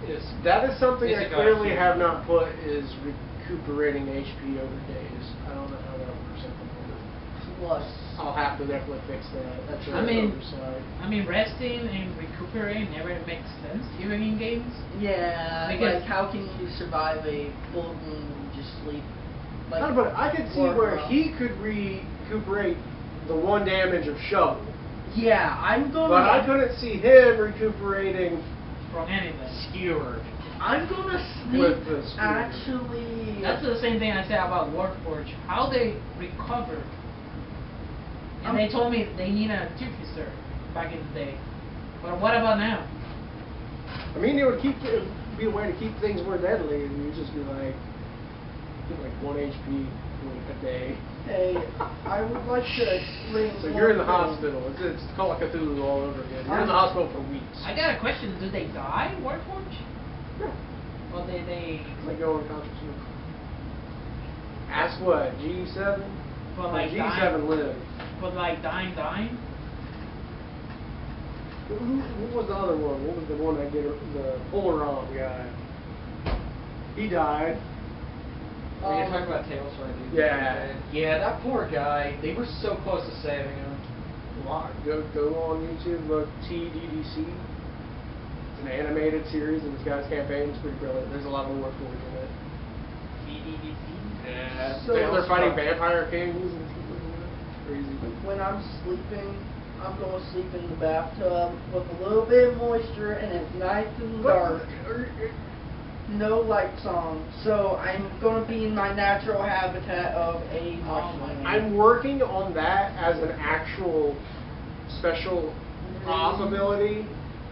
A: is.
C: That is something
A: Is
C: I
A: it
C: clearly
A: going-
C: have not put is recuperating HP over days. I don't know how that works at the moment.
B: Plus,
C: I'll have to definitely fix that. That's
D: I mean-
C: oversight.
D: I mean, resting and recuperating never makes sense even in games.
B: yeah,
D: Because-
B: like how can you survive a bullet wound and just sleep? Like,
C: No, but I could see
B: or,
C: where he could recuperate the 1 damage of shovel.
B: Yeah, I'm gonna.
C: But I couldn't see him recuperating.
D: From anything.
A: Skewered.
B: I'm gonna sleep.
C: With the spear.
B: Actually.
D: That's the same thing I said about Warforged. How they recovered. And they told me they need a Tufister back in the day. But what about now?
C: I mean, it would be a way to keep things more deadly, and you'd just be like, get like 1 HP a day.
B: Hey, I would like to explain.
C: So you're in the
B: one thing.
C: hospital. It's Call of Cthulhu all over again. You're in the hospital for weeks.
D: I got a question. Do they die, Warforged?
C: Yeah.
D: Well, they
C: It's like going unconscious. Ask what? G7?
D: Well, like
C: G7
D: dying.
C: live.
D: But like dying?
C: Who was the other one? What was the one that did the Polaron guy? He died.
A: Are you talking about Tales from the
C: Yeah.
A: Yeah, that poor guy. They were so close to saving him.
C: Go on YouTube, look TDDC. It's an animated series, and this guy's campaign is pretty brilliant. There's a lot of war forge in it.
D: BDDC?
C: Yeah,
B: So-
C: they're fighting vampire kings and stuff like that. Crazy.
B: When I'm sleeping, I'm going to sleep in the bathtub with a little bit of moisture, and it's nice and dark. No lights on, so I'm going to be in my natural habitat of a mushroom.
C: I'm working on that as an actual special off ability,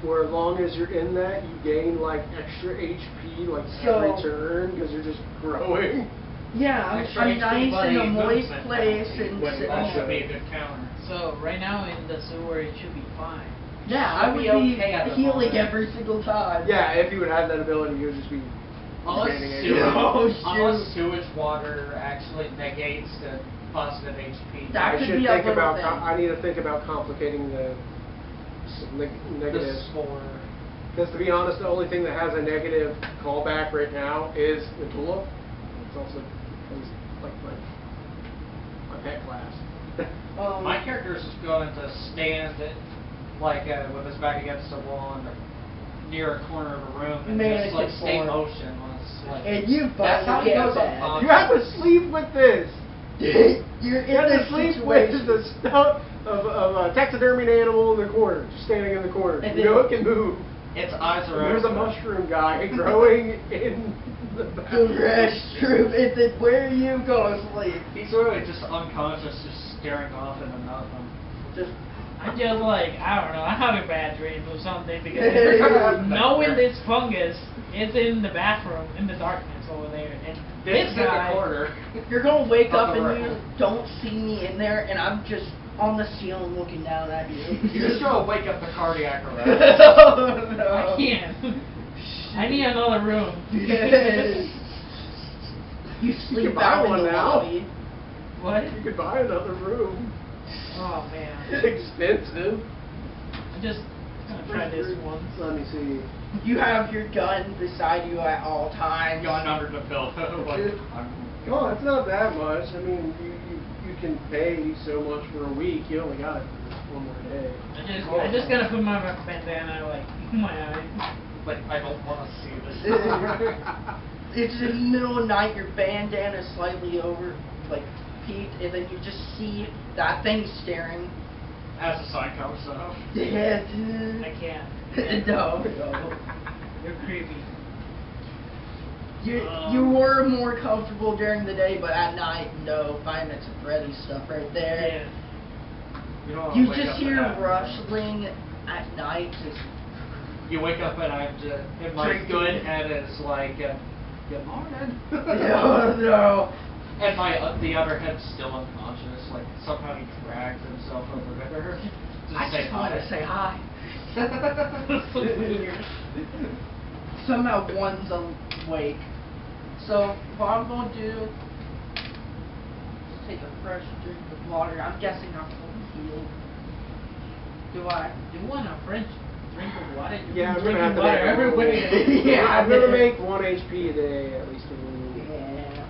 C: where as long as you're in that, you gain like extra HP like every
B: So-
C: turn because you're just growing.
B: Yeah,
A: Extra
B: I'm
A: HP
B: nice
A: buddy
B: in a moist
A: movement
B: place
A: penalty,
B: and
A: when
B: sitting
A: that should be a
B: there.
A: good counter.
D: So right now in the sewer it should be fine.
B: Yeah,
A: Should
B: I would
A: be
B: be
A: okay at the
B: healing
A: moment.
B: every single time.
C: Yeah, if you would have that ability, you would just be
A: Unless
C: gaining
A: sewage,
C: HP.
B: Oh, shoot.
A: unless sewage water actually negates the positive HP.
B: That
C: I
B: could
C: should
B: be a
C: think
B: little
C: about.
B: thing.
C: I need to think about complicating the
A: the
C: negative.
A: spore.
C: Because to be honest, the only thing that has a negative callback right now is Natula. It's also like my pet class.
A: My character is just going to stand like with his back against the wall and near a corner of a room and just like
B: Mannequin
A: stay
B: form.
A: motionless. Like,
B: And you
A: that's how
B: finally
A: he
B: get
A: goes
B: that.
A: unconscious.
C: You have to sleep with this.
B: You're
C: You have
B: in
C: to
B: this
C: sleep with
B: situation.
C: the stuff of a taxidermied animal in the corner, just standing in the corner.
B: And
C: You
B: then-
C: know it can move.
A: Its eyes are
C: There's a
A: open.
C: mushroom guy growing in the
B: The
C: bathroom.
B: restroom. Is it where you go to sleep?
A: He's really just unconscious, just staring off into nothing.
B: Just
D: I'm just like, I don't know, I'm having bad dreams or something because knowing this fungus is in the bathroom in the darkness over there, and
A: This
D: this
A: is in the
D: guy.
A: corner.
B: you're gonna wake
A: Up
B: up
A: the
B: and you
A: room.
B: don't see me in there, and I'm just on the ceiling looking down at you.
A: You're just gonna wake up the cardiac arrest.
B: Oh, no.
D: I can't. I need another room.
B: Yes. You
C: You
B: sleep
C: can buy
B: out in
C: one
B: the
C: now.
B: lobby.
D: What?
C: You could buy another room.
D: Oh man.
C: Expensive.
D: I'm just gonna try this once.
C: Let me see.
B: You have your gun beside you at all times.
A: Gone under the pillow. Like,
C: Oh, it's not that much. I mean, you can pay so much for a week. You only got it for one more day.
D: I just gotta put my bandana like my eye.
A: like, I don't want to see this.
B: It's in the middle of the night, your bandana's slightly over, like, peaked, and then you just see that thing staring.
A: As the sign comes up.
B: Yeah,
D: I can't.
B: no.
D: You're creepy.
B: You were more comfortable during the day, but at night, no. Five Nights at Freddy's stuff right there.
D: Yeah.
A: You don't wanna
B: You
A: wake
B: just
A: up
B: hear
A: at night.
B: rustling at night. Just
A: You wake up and I'm just, and my
B: Drinking.
A: good head is like, good morning.
B: no.
A: And the other head's still unconscious. Like somehow he drags himself over there.
B: I
A: say
B: just want
A: hi.
B: to say hi.
D: So weird.
B: Somehow one's awake. So what I'm going to do is take a fresh drink of water. I'm guessing I'm fully healed. Do I?
D: You want a French drink of water? You
C: Yeah, I'm
D: drink
C: gonna have to
D: water
C: make
D: everywhere.
B: Yeah,
C: I'm gonna
B: I
C: make 1 HP a day at least a week.
B: Yeah.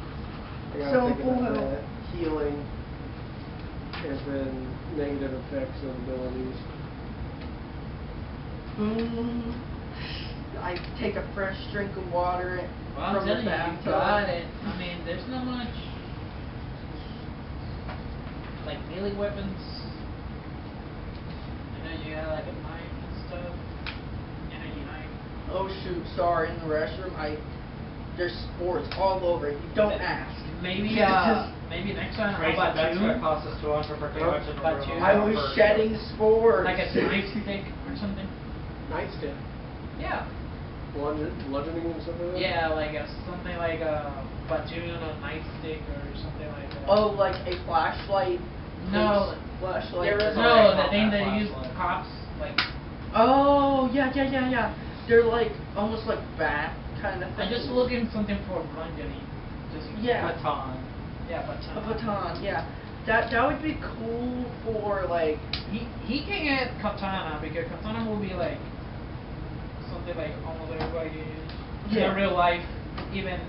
C: I gotta
B: So
C: think about
B: full
C: that. Healing and then negative effects of abilities.
B: I take a fresh drink of water
D: Well, I'm
B: from the
D: telling you, you
B: bathtub.
D: got it. I mean, there's not much like melee weapons. I know you got like a knife and stuff. Energy knife.
B: Oh shoot, sorry, in the restroom, there's spores all over it. You don't ask.
D: Maybe
B: Yeah.
D: maybe next time.
A: Raise
D: How about
A: that's
D: you?
A: gonna cost us 200 per
C: Oh,
A: damage in the
D: but
A: room.
D: you-
B: I was shedding spores.
D: Like a knife stick or something.
C: Nightstick.
D: Yeah.
C: Bludgeoning and stuff like that?
D: Yeah, like something like a platoon or nightstick or something like that.
B: Oh, like a flashlight?
D: No.
B: Flashlight.
A: There is a-
D: No, the
A: Not
D: thing
A: that
D: they use
A: flashlight.
D: cops like.
B: Oh, yeah. They're like, almost like bat kind of thing.
D: I'm just looking something for bludgeoning. Just
B: Yeah.
A: Baton.
D: Yeah,
B: A
D: baton.
B: baton, yeah. That would be cool for like.
D: He can get katana because katana will be like something like almost everybody uses.
B: Yeah.
D: In real life, even